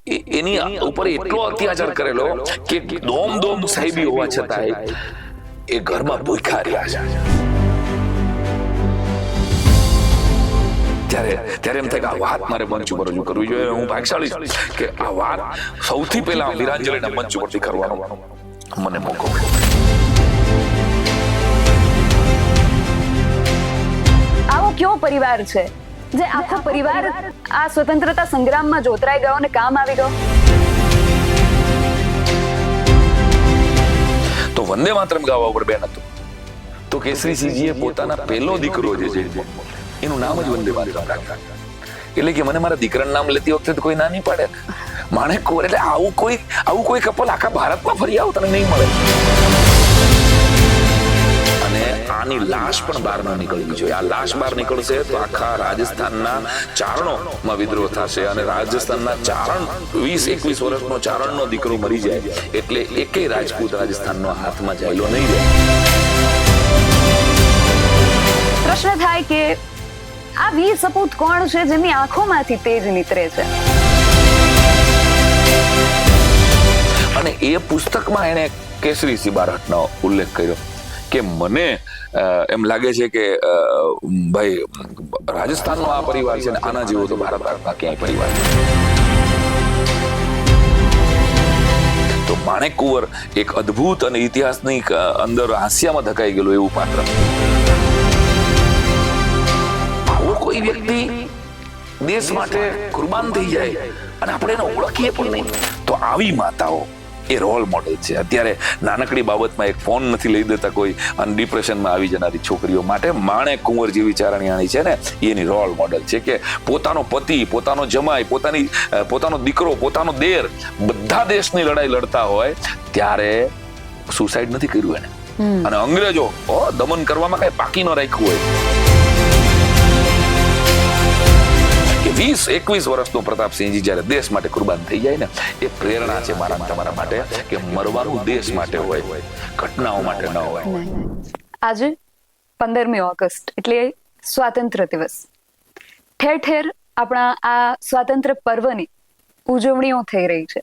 એની ઉપર એટલો અત્યાચાર કરેલો કે દોમ સાહેબી હોવા છતાં એ ઘરમાં ભૂખ્યા રહ્યા છે. ત્યારે એમ થાય કે આ વાત મારે મંચ ઉપર રજૂ કરવી જોઈએ. હું ભાગ્યશાળી છું કે આ વાત સૌથી પહેલા વીરાંજલિના મંચ ઉપરથી કરવાનો મને મોકો મળ્યો. આવો કયો પરિવાર છે જે આખો પરિવાર આ સ્વતંત્રતા સંગ્રામમાં જોતરાઈ ગયો અને કામ આવી ગયો? તો વંદે માતરમ ગાવા ઉપર બેન હતું તો કેસરીસિંહજીએ પોતાના પહેલો દીકરો જે છે એનું નામ જ વંદે માતરમ રાખ્યું. એટલે કે મને મારા દીકરાનું નામ લેતી વખતે કોઈ ના નહીં પાડે. માણેક કુંવર એટલે આવું કોઈ કપલ આખા ભારતમાં ફરી આવો તને નહીં મળે. અને આની લાશ પણ બહાર ન નીકળવી જોઈએ. આ લાશ બહાર નીકળશે તો આખા રાજસ્થાનના ચારણોમાં વિદ્રોહ થશે અને રાજસ્થાનના ચારણ 20-21 વર્ષનો ચારણનો દીકરો મરી જાય એટલે એકેય રાજપૂત રાજસ્થાનનો હાથમાં જાયલો નહીં રહે. પ્રશ્ન થાય કે આ વીર સપૂત કોણ છે જેમની આંખોમાંથી તેજ નીતરે છે? અને એ પુસ્તકમાં એને કેસરીસિંહ બારહટનો ઉલ્લેખ કર્યો કે મને એમ લાગે છે કે ભાઈ રાજસ્થાનનો આ પરિવાર છે ને આના જેવો તો ભારતમાં ક્યાંય પરિવાર નથી. તો માણેક કુંવર એક અદ્ભુત અને ઇતિહાસની અંદર હાસ્યમાં ધકાઈ ગયેલું એવું પાત્ર. આવો કોઈ વ્યક્તિ દેશ માટે કુરબાન થઈ જાય અને આપણે એને ઓળખીએ પણ નહીં તો આવી માતાઓ એ રોલ મોડેલ છે. અત્યારે નાનકડી બાબતમાં એક ફોન નથી લઈ દેતા કોઈ અને ડિપ્રેશનમાં આવી જનારી છોકરીઓ માટે માણેક કુંવર જેવી ચારણિયાણી છે ને એની રોલ મોડેલ છે કે પોતાનો પતિ, પોતાનો જમાઈ, પોતાનો દીકરો, પોતાનો દેર બધા દેશની લડાઈ લડતા હોય ત્યારે સુસાઇડ નથી કર્યું એને. અને અંગ્રેજો દમન કરવામાં કઈ બાકી ન રાખ્યું હોય. 20-21 વર્ષનો પ્રતાપસિંહજી જયારે દેશ માટે કુરબાન થઈ જાય ને એ પ્રેરણા છે મારા તમારા માટે કે મરવાનું દેશ માટે હોય, ઘટનાઓ માટે ન હોય. આજે 15મી ઓગસ્ટ એટલે સ્વાતંત્ર્ય દિવસ. ઠેર ઠેર આપણા આ સ્વાતંત્ર્ય પર્વની ઉજવણીઓ થઈ રહી છે.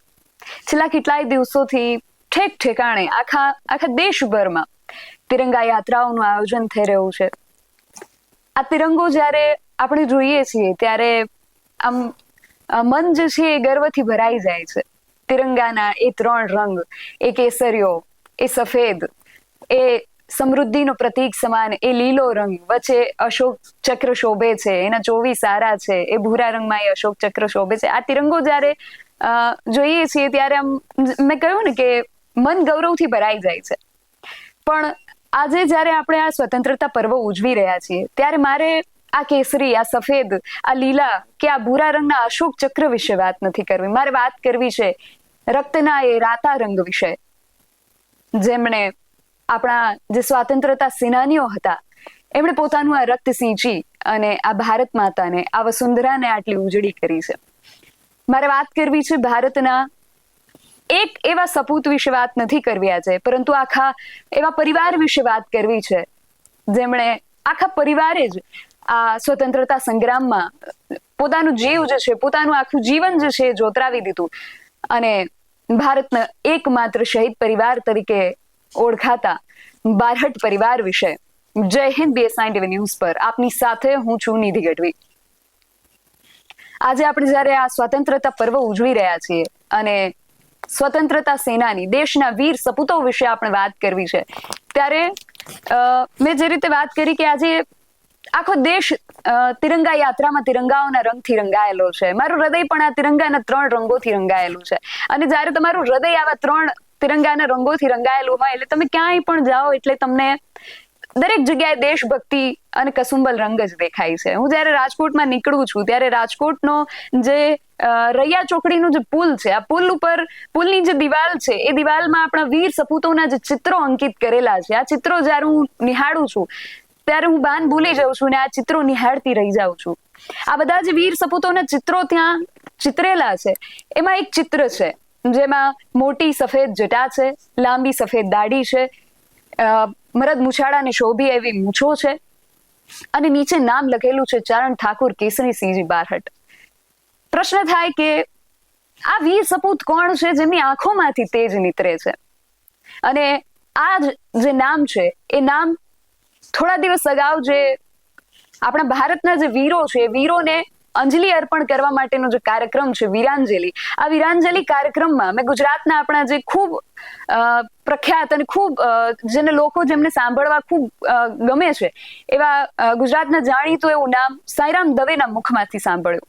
છેલ્લા કેટલાય દિવસોથી ઠેક ઠેકાણે આખા દેશભરમાં તિરંગા યાત્રાઓનું આયોજન થઈ રહ્યું છે. આ તિરંગો જ્યારે આપણે જોઈએ છીએ ત્યારે આમ મન જે છે એ ગર્વથી ભરાઈ જાય છે. તિરંગાના એ 3 રંગ, એ કેસરિયો, એ સફેદ, એ સમૃદ્ધિનો પ્રતીક સમાન એ લીલો રંગ, વચ્ચે અશોક ચક્ર શોભે છે, એના 24 સારા છે, એ ભૂરા રંગમાં એ અશોક ચક્ર શોભે છે. આ તિરંગો જ્યારે જોઈએ છીએ ત્યારે આમ મેં કહ્યું ને કે મન ગૌરવથી ભરાઈ જાય છે. પણ આજે જ્યારે આપણે આ સ્વતંત્રતા પર્વ ઉજવી રહ્યા છીએ ત્યારે મારે આ કેસરી, આ સફેદ, આ લીલા કે આ ભૂરા રંગના અશોક ચક્ર વિશે વાત નથી કરવી. મારે વાત કરવી છે રક્તના એ રાતા રંગ વિશે, જેમણે આપણા જે સ્વાતંત્રતા સેનાનીઓ હતા એમણે પોતાનું આ રક્ત સિંચી અને આ ભારત માતાને, આ વસુંધરાને આટલી ઉજળી કરી છે. મારે વાત કરવી છે ભારતના એક એવા સપૂત વિશે વાત નથી કરવી આજે, પરંતુ આખા એવા પરિવાર વિશે વાત કરવી છે જેમણે આખા પરિવારે જ આ સ્વતંત્રતા સંગ્રામમાં પોતાનું જીવ જે છે, પોતાનું આખું જીવન જે છે જોતરાવી દીધું અને ભારતના એકમાત્ર શહીદ પરિવાર તરીકે ઓળખાતા બારહટ પરિવાર વિશે જય હિન્દ BSI ન્યૂઝ પર આપની સાથે હું છું નિધિ ગઢવી. આજે આપણે જ્યારે આ સ્વતંત્રતા પર્વ ઉજવી રહ્યા છીએ અને સ્વતંત્રતા સેનાની, દેશના વીર સપૂતો વિશે આપણે વાત કરવી છે ત્યારે મેં જે રીતે વાત કરી કે આજે આખો દેશ તિરંગા યાત્રામાં તિરંગાઓના રંગથી રંગાયેલો છે. મારું હૃદય પણ આ તિરંગાના 3 રંગોથી રંગાયેલું છે. અને જ્યારે તમારું હૃદય આવા 3 તિરંગાના રંગોથી રંગાયેલું હોય એટલે તમે ક્યાંય પણ જાઓ એટલે તમને દરેક જગ્યાએ દેશભક્તિ અને કસુંબલ રંગ જ દેખાય છે. હું જ્યારે રાજકોટમાં નીકળું છું ત્યારે રાજકોટનો જે રૈયા ચોકડીનો જે પુલ છે, આ પુલની જે દિવાલ છે એ દિવાલમાં આપણા વીર સપૂતોના જે ચિત્રો અંકિત કરેલા છે, આ ચિત્રો જ્યારે હું નિહાળું છું ત્યારે હું બાન ભૂલી જાઉં છું અને આ ચિત્રો નિહાળતી રહી જાઉં છું. આ બધા જે વીર સપૂતોના ચિત્રો ત્યાં ચિતરેલા છે એમાં એક ચિત્ર છે જેમાં મોટી સફેદ જટા છે, લાંબી સફેદ દાઢી છે, મરદ મૂછાળાને શોભી એવી મૂછો છે અને નીચે નામ લખેલું છે ચારણ ઠાકુર કેસરીસિંહજી બારહટ. પ્રશ્ન થાય કે આ વીર સપૂત કોણ છે જેમની આંખોમાંથી તેજ નીતરે છે? અને આ જે નામ છે એ નામ થોડા દિવસ અગાઉ જે આપણા ભારતના જે વીરો છે, વીરોને અંજલિ અર્પણ કરવા માટેનો જે કાર્યક્રમ છે વીરાંજલિ, આ વીરાંજલિ કાર્યક્રમમાં મેં ગુજરાતના આપણા જે ખૂબ પ્રખ્યાત અને ખૂબ જેને લોકો જેમને સાંભળવા ખૂબ ગમે છે એવા ગુજરાતના જાણીતું એવું નામ સાંઈરામ દવેના મુખમાંથી સાંભળ્યું.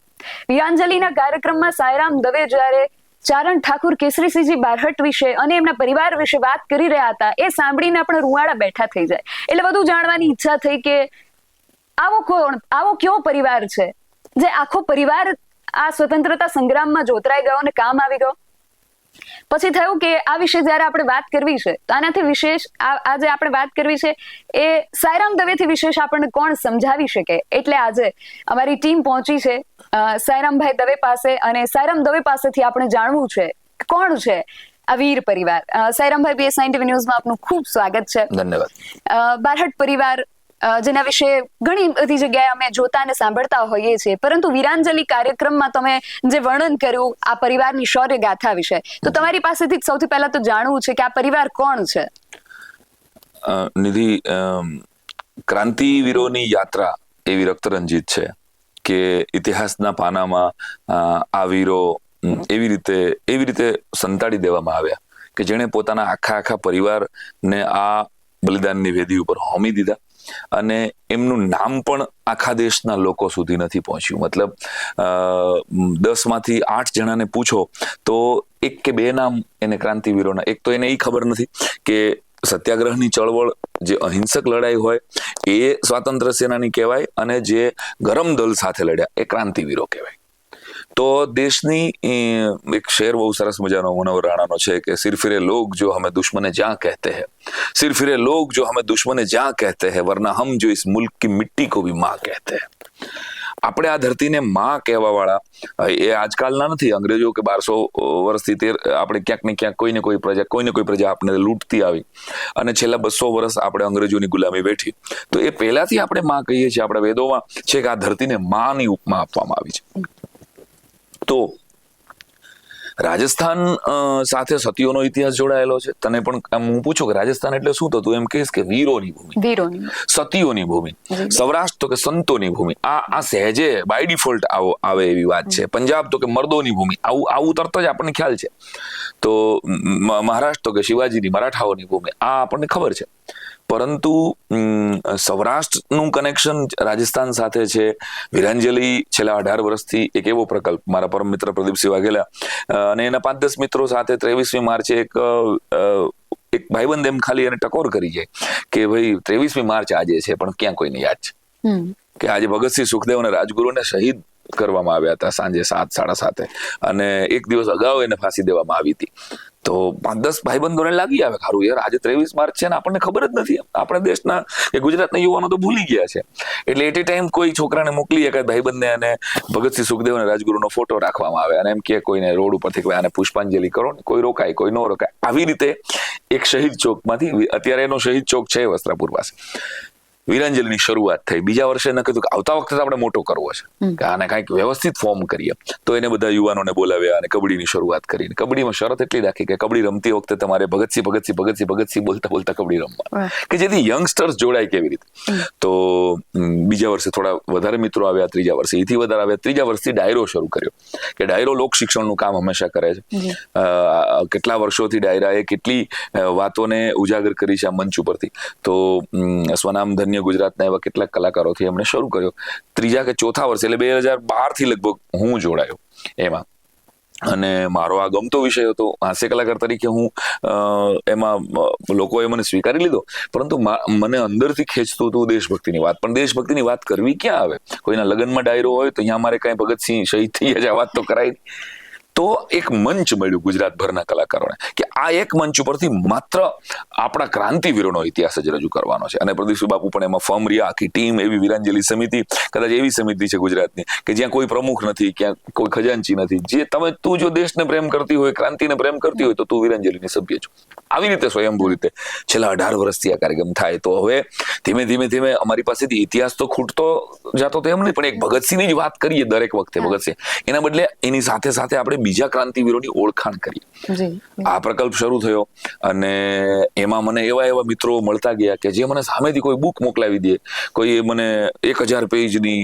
વીરાંજલિના કાર્યક્રમમાં સાંઈરામ દવે જ્યારે ચારણ ઠાકુર કેસરીસિંહજી બારહટ વિશે અને એમના પરિવાર વિશે વાત કરી રહ્યા હતા, એ સાંભળીને આપણે રૂવાડા બેઠા થઈ જાય. એટલે વધુ જાણવાની ઈચ્છા થઈ કે આવો કયો પરિવાર છે જે આખો પરિવાર આ સ્વતંત્રતા સંગ્રામમાં જોતરાઈ ગયો અને કામ આવી ગયો. પછી થયું કે આ વિશે જયારે આપણે વાત કરવી છે તો આનાથી વિશેષ આજે આપણે વાત કરવી છે એ સાંઈરામ દવેથી વિશેષ આપણને કોણ સમજાવી શકે. એટલે આજે અમારી ટીમ પહોંચી છે સાંઈરામભાઈ દવે પાસે, અને સાંઈરામ દવે પાસેથી આપણે જાણવું છે કોણ છે આ વીર પરિવાર. સાંઈરામભાઈ, BS9TV ન્યૂઝમાં આપનું ખૂબ સ્વાગત છે. ધન્યવાદ. બારહટ પરિવાર જેના વિશે ઘણી બધી જગ્યાએ અમે જોતા અને સાંભળતા હોઈએ છીએ, પરંતુ વીરાંજલિ કાર્યક્રમમાં તમે જે વર્ણન કર્યું આ પરિવારની શૌર્ય ગાથા વિશે, તો તમારી પાસેથી સૌથી પહેલા તો જાણવું છે કે આ પરિવાર કોણ છે? નિધિ, ક્રાંતિવીરોની યાત્રા એવી રક્તરંજિત છે કે ઇતિહાસના પાનામાં આ વીરો એવી રીતે સંતાડી દેવામાં આવ્યા કે જેણે પોતાના આખા પરિવારને આ બલિદાનની વેદી ઉપર હોમી દીધા, અને એમનું નામ પણ આખા દેશના લોકો સુધી નથી પહોંચ્યું. મતલબ 10 માંથી 8 જણાને પૂછો તો 1 કે 2 નામ એને ક્રાંતિવીરોના, એક તો એને એ ખબર નથી કે સત્યાગ્રહની ચળવળ જે અહિંસક લડાઈ હોય એ સ્વાતંત્ર્ય સેનાની કહેવાય, અને જે ગરમ દલ સાથે લડ્યા એ ક્રાંતિવીરો કહેવાય. તો દેશની એક શેર બહુ સરસ મજાનો મુનવ્વર રાણાનો છે કે સિર ફિરે લોગ જો હમે દુશ્મને જ્યાં કહેતે હૈ, સિર ફિરે લોગ જો હમે દુશ્મને જ્યાં કહેતે હૈ, વરના હમ જો ઇસ મુલ્ક કી મિટ્ટી को भी माँ कहते हैं. આપણે આ ધરતીને માં કહેવા વાળા એ આજકાલના નથી. અંગ્રેજો કે 1200 વર્ષથી આપણે ક્યાંક ને ક્યાંક કોઈને કોઈ પ્રજા આપણે લૂંટતી આવી, અને છેલ્લા 200 વર્ષ આપણે અંગ્રેજોની ગુલામી બેઠી. તો એ પહેલાથી આપણે માં કહીએ છીએ. આપણા વેદોમાં છે કે આ ધરતીને માની ઉપમા આપવામાં આવી છે. તો રાજસ્થાન સાથે સતીઓનો ઇતિહાસ જોડાયેલો છે. તને પણ હું પૂછું કે રાજસ્થાન એટલે શું, તો તું એમ કહીશ કે વીરોની ભૂમિ, સતીઓની ભૂમિ. સૌરાષ્ટ્ર તો કે સંતોની ભૂમિ. આ સહેજે બાય ડિફોલ્ટ આવે એવી વાત છે. પંજાબ તો કે મર્દોની ભૂમિ, આવું તરત જ આપણને ખ્યાલ છે. તો મહારાષ્ટ્ર તો કે શિવાજીની, મરાઠાઓની ભૂમિ, આ આપણને ખબર છે. પરંતુ સૌરાષ્ટ્રનું કનેક્શન રાજસ્થાન સાથે છે. વીરાંજલિ છેલ્લા 18 વર્ષથી એક એવો પ્રકલ્પ મારા પરમ મિત્ર પ્રદીપસિંહ વાઘેલા અને એના 5-10 મિત્રો સાથે 23મી માર્ચે એક ભાઈબંધ એમ ખાલી એને ટકોર કરી જાય કે ભાઈ 23મી માર્ચ આજે છે, પણ ક્યાં કોઈને યાદ છે કે આજે ભગતસિંહ, સુખદેવ અને રાજગુરુને શહીદ કરવામાં આવ્યા હતા સાંજે 7-7:30, અને એક દિવસ અગાઉ એને ફાંસી દેવામાં આવી હતી. તો 5-10 ભાઈબંધોને લાગી આવે ખારું યાર આજે 23 માર્ચ છે ને આપણને ખબર જ નથી. આપણા દેશના કે ગુજરાતના યુવાનો તો ભૂલી ગયા છે. એટલે એટ એ ટાઈમ કોઈ છોકરાને મોકલી એકાદ ભાઈબંધને અને ભગતસિંહ, સુખદેવ અને રાજગુરુનો ફોટો રાખવામાં આવે, અને એમ કે કોઈને રોડ ઉપરથી આને પુષ્પાંજલિ કરો ને, કોઈ રોકાય કોઈ ન રોકાય. આવી રીતે એક શહીદ ચોકમાંથી, અત્યારે એનો શહીદ ચોક છે વસ્ત્રાપુર પાસે, વીરાંજલિની શરૂઆત થઈ. બીજા વર્ષે એને કીધું કે આવતા વખતે આપણે મોટો કરવો છે કે આને કાંઈક વ્યવસ્થિત ફોર્મ કરીએ. તો એને બધા યુવાનોને બોલાવ્યા અને કબડ્ડીની શરૂઆત કરી. કબડ્ડીમાં શરત એટલી રાખી કે કબડ્ડી રમતી વખતે તમારે ભગતસિંહ બોલતા કબડ્ડી રમવા, કે જેથી યંગસ્ટર્સ જોડાય કેવી રીતે. તો બીજા વર્ષે થોડા વધારે મિત્રો આવ્યા, ત્રીજા વર્ષે એથી વધારે આવ્યા. ત્રીજા વર્ષથી ડાયરો શરૂ કર્યો કે ડાયરો લોક શિક્ષણનું કામ હંમેશા કરે છે. કેટલા વર્ષોથી ડાયરાએ કેટલી વાતોને ઉજાગર કરી છે આ મંચ ઉપરથી. તો સ્વનામ ધન્ય ગુજરાતના એવા કેટલાક કલાકારોથી એમણે શરૂ કર્યો. ત્રીજા કે ચોથા વર્ષે એટલે 2012 થી લગભગ હું જોડાયો એમાં, અને મારો આ ગમતો વિષય હતો. હાસ્ય કલાકાર તરીકે હું એમાં લોકોએ મને સ્વીકારી લીધો, પરંતુ મને અંદરથી ખેંચતું હતું દેશભક્તિની વાત. પણ દેશભક્તિની વાત કરવી ક્યાં આવે? કોઈના લગ્નમાં ડાયરો હોય તો અહીંયા અમારે કાંઈ ભગતસિંહ શહીદ થઈ જાય આ વાત તો કરાય. તો એક મંચ મળ્યું ગુજરાતભરના કલાકારોને કે આ એક મંચ ઉપરથી માત્ર આપણા ક્રાંતિવીરોનો ઇતિહાસ જ રજૂ કરવાનો છે. અને પ્રદીપસિંહ બાપુ પણ એમાં ફર્મ રહ્યા, આખી ટીમ. એવી વીરાંજલિ સમિતિ કદાચ એવી સમિતિ છે ગુજરાતની કે જ્યાં કોઈ પ્રમુખ નથી, ક્યાં કોઈ ખજાનચી નથી. જે તું જો દેશને પ્રેમ કરતી હોય, ક્રાંતિને પ્રેમ કરતી હોય, તો તું વીરાંજલિની સભ્ય છો. આવી રીતે સ્વયંભૂ રીતે છેલ્લા 18 વર્ષથી આ કાર્યક્રમ થાય. તો હવે ધીમે ધીમે અમારી પાસેથી ઇતિહાસ તો ખૂટતો જતો તો એમ નહીં, પણ એક ભગતસિંહની જ વાત કરીએ દરેક વખતે ભગતસિંહ, એના બદલે એની સાથે આપણે બીજા ક્રાંતિવીરોની ઓળખાણ કરીએ. જી આ પ્રકલ્પ શરૂ થયો અને એમાં મને એવા મિત્રો મળતા ગયા કે જે મને સામેથી કોઈ બુક મોકલાવી દે, કોઈ મને 1000 પેજની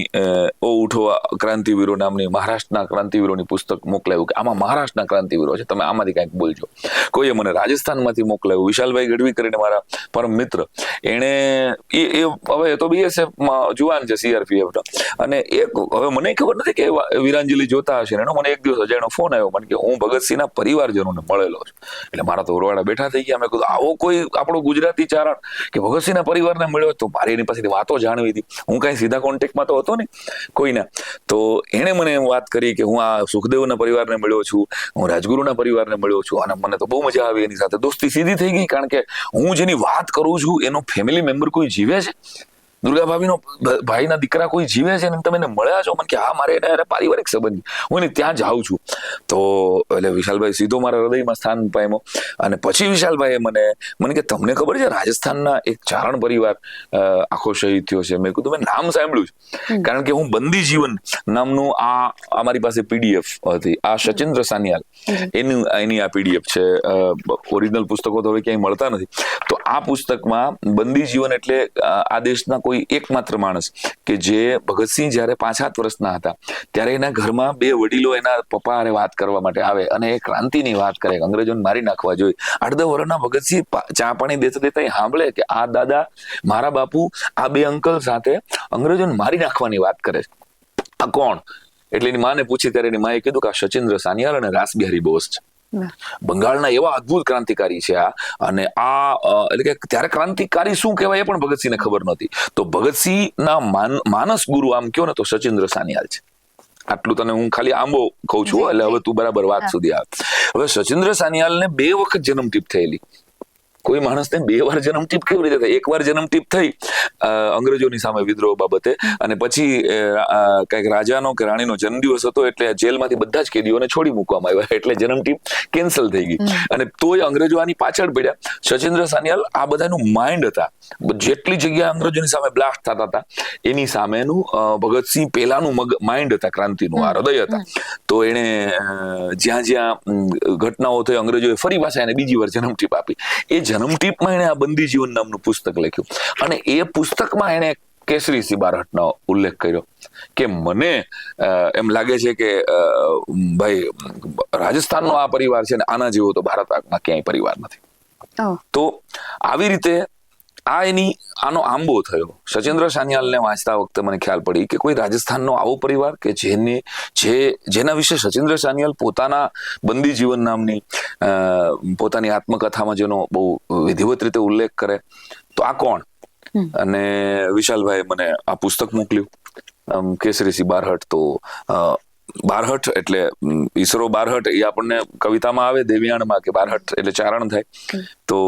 ઓ ઉઠો ક્રાંતિવીરો નામની મહારાષ્ટ્રના ક્રાંતિવીરોની પુસ્તક મોકલાવ્યું કે આમાં મહારાષ્ટ્રના ક્રાંતિવીરો છે, તમે આમાંથી કંઈક બોલજો. કોઈએ મને રાજસ્થાનમાંથી મોકલાવ્યું. વિશાલભાઈ ગઢવી કરીને મારા પરમ મિત્ર, એણે હવે તો BSF માં જુવાન છે, CRPF, અને હવે મને ખબર નથી કે વીરાંજલી જોતા હશે. એનો મને એક દિવસ અજાણ્યો ફોન આવ્યો મને કે હું ભગતસિંહના પરિવારજનોને મળેલો છું. એટલે મારા તો રોવાડા બેઠા થઈ ગયા. મેં કીધું આવો કોઈ આપણો ગુજરાતી ચારણ કે ભગતસિંહના પરિવારને મળ્યો, તો મારી એની પાસેથી વાતો જાણવી હતી. હું કઈ સીધા કોન્ટેક્ટમાં તો હતો નહીં કોઈના. તો એણે મને વાત કરી કે હું આ સુખદેવના પરિવારને મળ્યો છું, હું રાજગુરુના પરિવારને મળ્યો છું, અને મને તો બહુ મજા આવી. એની સાથે દોસ્તી સીધી થઈ ગઈ, કારણ કે હું જેની વાત કરું છું એનો ફેમિલી મેમ્બર કોઈ જીવે છે, દુર્ગા ભાઈના દીકરા કોઈ જીવે છે, તમે એને મળ્યા છો? મને કે હા, મારે એને પારિવારિક સંબંધ, હું એને ત્યાં જાઉં છું. તો એટલે વિશાલભાઈ સીધો મારા હૃદયમાં સ્થાન પામ્યો. અને પછી વિશાલભાઈએ મને કે તમને ખબર છે રાજસ્થાનના એક ચારણ પરિવાર આખો શહીદ થયો છે? મેં કીધું મેં નામ સાંભળ્યું છે, કારણ કે હું બંદી જીવન નામનું અમારી પાસે PDF હતી, આ સચિન્દ્ર સાનિયાલ એની આ PDF છે. ઓરિજિનલ પુસ્તકો તો હવે ક્યાંય મળતા નથી. તો આ પુસ્તકમાં બંદી જીવન એટલે આ દેશના કોઈ એકમાત્ર માણસ કે જે ભગતસિંહ જ્યારે 5-7 વર્ષના હતા ત્યારે એના ઘરમાં 2 વડીલો એના પપ્પા હારે વાત કરવા માટે આવે અને એ ક્રાંતિની વાત કરે, અંગ્રેજોને મારી નાખવા જોઈએ. 8-10 વર્ષના ભગતસિંહ ચા પાણી દેતા સાંભળે કે આ દાદા, મારા બાપુ, આ 2 અંકલ સાથે અંગ્રેજોને મારી નાખવાની વાત કરે છે. આ કોણ? એટલે એની માને પૂછી ત્યારે એની માએ કીધું કે આ સચિન્દ્ર સાનિયાલ અને રાસબિહારી બોઝ છે, બંગાળના એવા અદ્ભુત ક્રાંતિકારી છે આ. અને એટલે કે ત્યારે ક્રાંતિકારી શું કહેવાય એ પણ ભગતસિંહને ખબર નહોતી. તો ભગતસિંહના માનસ ગુરુ આમ કયો ને તો સચિન્દ્ર સાનિયાલ છે. આટલું તને હું ખાલી આંબો કહું છું, એટલે હવે તું બરાબર વાત સુધી આવે. હવે સચિન્દ્ર સાનિયાલને 2 વખત જન્મટીપ થયેલી. કોઈ માણસને 2 વાર જન્મટીપ કેવી રીતે થાય? 1 વાર જન્મટીપ થઈ અંગ્રેજોની સામે વિદ્રોહ બાબતે, અને પછી કઈક રાજાનો કે રાણીનો જન્મદિવસ હતો એટલે જેલમાંથી બધા જ કેદીઓને છોડી મૂકવામાં આવ્યા, એટલે જન્મટીપ કેન્સલ થઈ ગઈ. અને તોય અંગ્રેજો આની પાછળ પડ્યા. સચિન્દ્ર સાનિયાલ આ બધાનું માઇન્ડ હતા. જેટલી જગ્યાએ અંગ્રેજોની સામે બ્લાસ્ટ થતા હતા એની સામેનું ભગતસિંહ પહેલાનું માઇન્ડ હતા, ક્રાંતિનું આ હૃદય હતા. તો એને જ્યાં જ્યાં ઘટનાઓ થઈ અંગ્રેજોએ ફરી પાછા એને બીજી વાર જન્મટીપ આપી. એ જન્મટીપમાં એને આ બંદી જીવન નામનું પુસ્તક લખ્યું, અને એ પુસ્તકમાં એને કેસરી સિંહ બારહટનો ઉલ્લેખ કર્યો કે મને એમ લાગે છે કે ભાઈ રાજસ્થાનનો આ પરિવાર છે ને આના જેવો તો ભારતમાં ક્યાંય પરિવાર નથી. તો આવી રીતે આનો આંબો થયો. સચિન્દ્ર સાનિયાલને વાંચતા વખતે મને ખ્યાલ પડી કે કોઈ રાજસ્થાનનો આવો પરિવાર કે જેના વિશે સચિન્દ્ર સાનિયાલ પોતાના બંદી જીવન નામની પોતાની આત્મકથામાં જેનો બહુ વિધિવત રીતે ઉલ્લેખ કરે, તો આ કોણ? અને વિશાલભાઈ મને આ પુસ્તક મોકલ્યું, કેસરી સિંહ બારહટ. તો બારહટ એટલે ઈસરો બારહટ એ આપણને કવિતામાં આવે, દેવિયાણમાં કે બારહટ એટલે ચારણ થાય. તો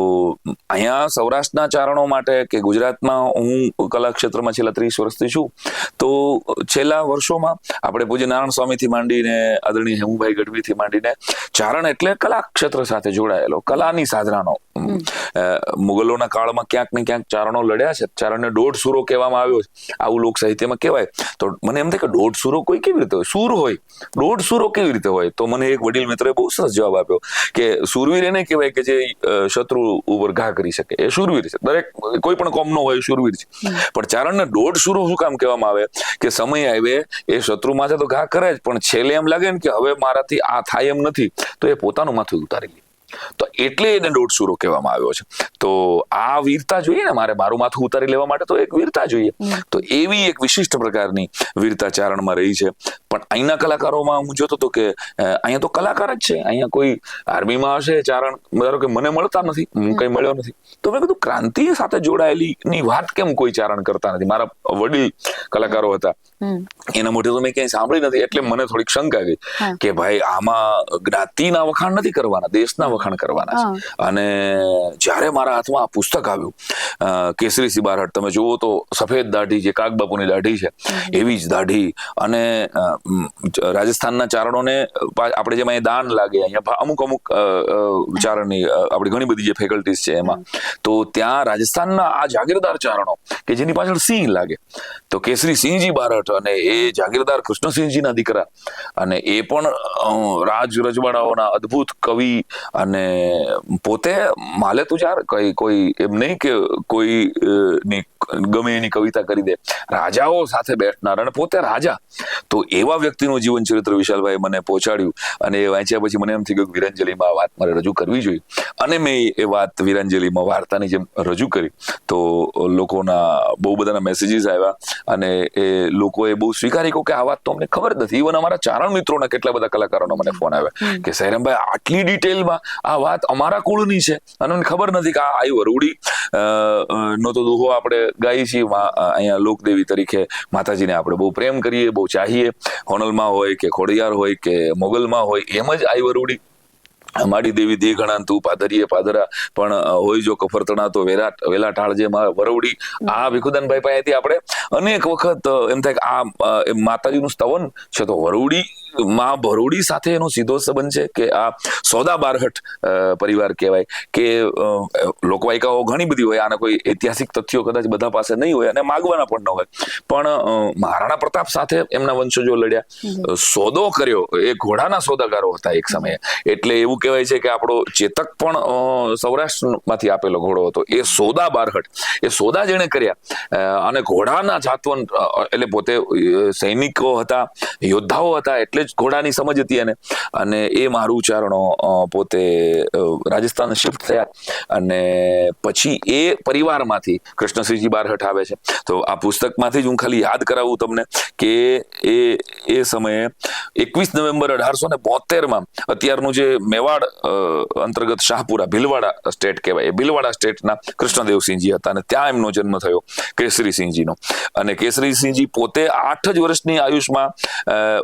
અહીંયા સૌરાષ્ટ્રના ચારણો માટે કે ગુજરાતમાં હું કલા ક્ષેત્રમાં છેલ્લા 30 વર્ષથી છું, તો છેલ્લા વર્ષોમાં આપણે પૂજ્ય નારાયણ સ્વામીથી માંડીને આદરણીય હેમુભાઈ ગઢવીથી માંડીને ચારણ એટલે કલા ક્ષેત્ર સાથે જોડાયેલો, કલાની સાધનાનો. મુગલોના કાળમાં ક્યાંક ને ક્યાંક ચારણો લડ્યા છે. ચારણને 1.5 સૂરો કહેવામાં આવ્યો છે, આવું લોક સાહિત્યમાં કહેવાય. તો મને એમ થાય કે 1.5 સૂરો કોઈ કેવી રીતે હોય? સૂર હોય, 1.5 સૂરો કેવી રીતે હોય? તો મને એક વડીલ મિત્રએ બહુ સરસ જવાબ આપ્યો કે શૂરવીર એને કહેવાય કે જે શત્રુ ઉપર ઘા કરી શકે, એ શૂરવીર છે. દરેક કોઈ પણ કોમનો હોય શૂરવીર છે. પણ ચારણને 1.5 સૂરો શું કામ કહેવામાં આવે? કે સમય આવે એ શત્રુ માથે તો ઘા કરે જ, પણ છેલ્લે એમ લાગે ને કે હવે મારાથી આ થાય એમ નથી, તો એ પોતાનું માથું ઉતારી લે. તો એટલે એને 1.5 સૂરો કહેવામાં આવ્યો છે. તો આ વીરતા જોઈએ ને, મારું માથું ઉતારી લેવા માટે તો એક વીરતા જોઈએ. તો એવી એક વિશિષ્ટ પ્રકારની વીરતા ચારણમાં રહી છે. પણ અહીંના કલાકારોમાં હું જોતો હતો કે અહીંયા તો કલાકાર જ છે. અહીંયા કોઈ આર્મીમાં હશે ચારણ, ધારો કે મને મળતા નથી, હું કઈ મળ્યો નથી, તો મેં કીધું ક્રાંતિ સાથે જોડાયેલી ની વાત કેમ કોઈ ચારણ કરતા નથી? મારા વડીલ કલાકારો હતા, એના મોઢે તો મેં ક્યાંય સાંભળી નથી. એટલે મને થોડીક શંકા ગઈ કે ભાઈ આમાં જ્ઞાતિના વખાણ નથી કરવાના, દેશના વખાણ વખાણ કરવાના છે. અને જ્યારે મારા હાથમાં આ પુસ્તક આવ્યું કેસરીસિંહ બારહટ, તમે જુઓ તો સફેદ દાઢી, જે કાગબાપુની દાઢી છે એવી જ દાઢી, અને રાજસ્થાનના ચારણોને આપણે જેમાં દાન લાગે, અહીંયા અમુક ચારણની આપણી ઘણી બધી જે ફેકલ્ટીઝ છે એમાં, તો ત્યાં રાજસ્થાનના આ જાગીરદાર ચારણો કે જેની પાછળ સિંહ લાગે, તો કેસરીસિંહજી બારહટ, અને એ જાગીરદાર કૃષ્ણસિંહજીના દીકરા, અને એ પણ રજવાડાઓના અદ્ભુત કવિ, અને પોતે માલે તુજાર, કોઈ એમ નહીં કે કોઈ ની ગમે એની કવિતા કરી દે, રાજાઓ સાથે બેઠનાર અને પોતે રાજા. તો એવા વ્યક્તિનું જીવન ચરિત્ર વિશાલભાઈ મને પહોંચાડ્યું, અને એ વાંચ્યા પછી મને એમ થઈ ગયું વીરાંજલિમાં આ વાત મારે રજૂ કરવી જોઈએ, અને મેં એ વાત વીરાંજલિમાં વાર્તાની જેમ રજૂ કરી. તો લોકોના બહુ બધાના મેસેજીસ આવ્યા, અને એ લોકોએ બહુ સ્વીકારી કહ્યું કે આ વાત તો અમને ખબર જ નથી. ઇવન અમારા ચારણ મિત્રોના કેટલા બધા કલાકારોના મને ફોન આવ્યા કે સૈરમભાઈ આટલી ડિટેલમાં આ વાત અમારા કુળની છે અને મને ખબર નથી કે આ વરવડી નો તો દુહો આપણે ગાઈ છીએ અહીંયા લોકદેવી તરીકે. માતાજીને આપણે બહુ પ્રેમ કરીએ, બહુ ચાહીએ, હોનલમાં હોય કે ખોડિયાર હોય કે મોગલમાં હોય, એમ જ આઈ વરવડી માડી દેવી દે ઘણા તું પાદરીએ પાદરા પણ હોય જો કફરતણા તો વેલા ટાળજે વરવડી. આ ભીખુદાનભાઈ પાસેથી આપણે અનેક વખત એમ થાય કે આ માતાજીનું સ્તવન છે, તો વરવડી માં ભરોડી સાથે એનો સીધો સંબંધ છે કે આ સોદા બારહટ પરિવાર કહેવાય. કે લોકવાયકાઓ ઘણી બધી હોય, આના કોઈ ઐતિહાસિક તથ્યો કદાચ બધા પાસે નહીં હોય અને માગવાના પણ ન હોય, પણ મહારાણા પ્રતાપ સાથે એમના વંશજો લડ્યા, સોદો કર્યો, એ ઘોડાના સોદાગારો હતા એક સમયે. એટલે એવું કહેવાય છે કે આપણો ચેતક પણ સૌરાષ્ટ્રમાંથી આપેલો ઘોડો હતો. એ સોદા બારહટ, એ સોદા જેણે કર્યા, અને ઘોડાના જાતવંત, એટલે પોતે સૈનિકો હતા, યોદ્ધાઓ હતા, એટલે ઘોડાની સમજ હતી એને. અને એ મારું ચારણો પોતે રાજસ્થાન શિફ્ટ થયા, અને પછી એ પરિવારમાંથી કૃષ્ણસિંહજી બારહટ આવે છે. તો આ પુસ્તકમાંથી જ હું ખાલી યાદ કરાવું તમને કે એ સમયે 21 નવેમ્બર 1872 અત્યારનું જે મેવાડ અંતર્ગત શાહપુરા ભીલવાડા સ્ટેટ કહેવાય, એ ભીલવાડા સ્ટેટના કૃષ્ણદેવસિંહજી હતા, અને ત્યાં એમનો જન્મ થયો કેસરીસિંહજીનો. અને કેસરીસિંહજી પોતે 8 જ વર્ષની આયુષમાં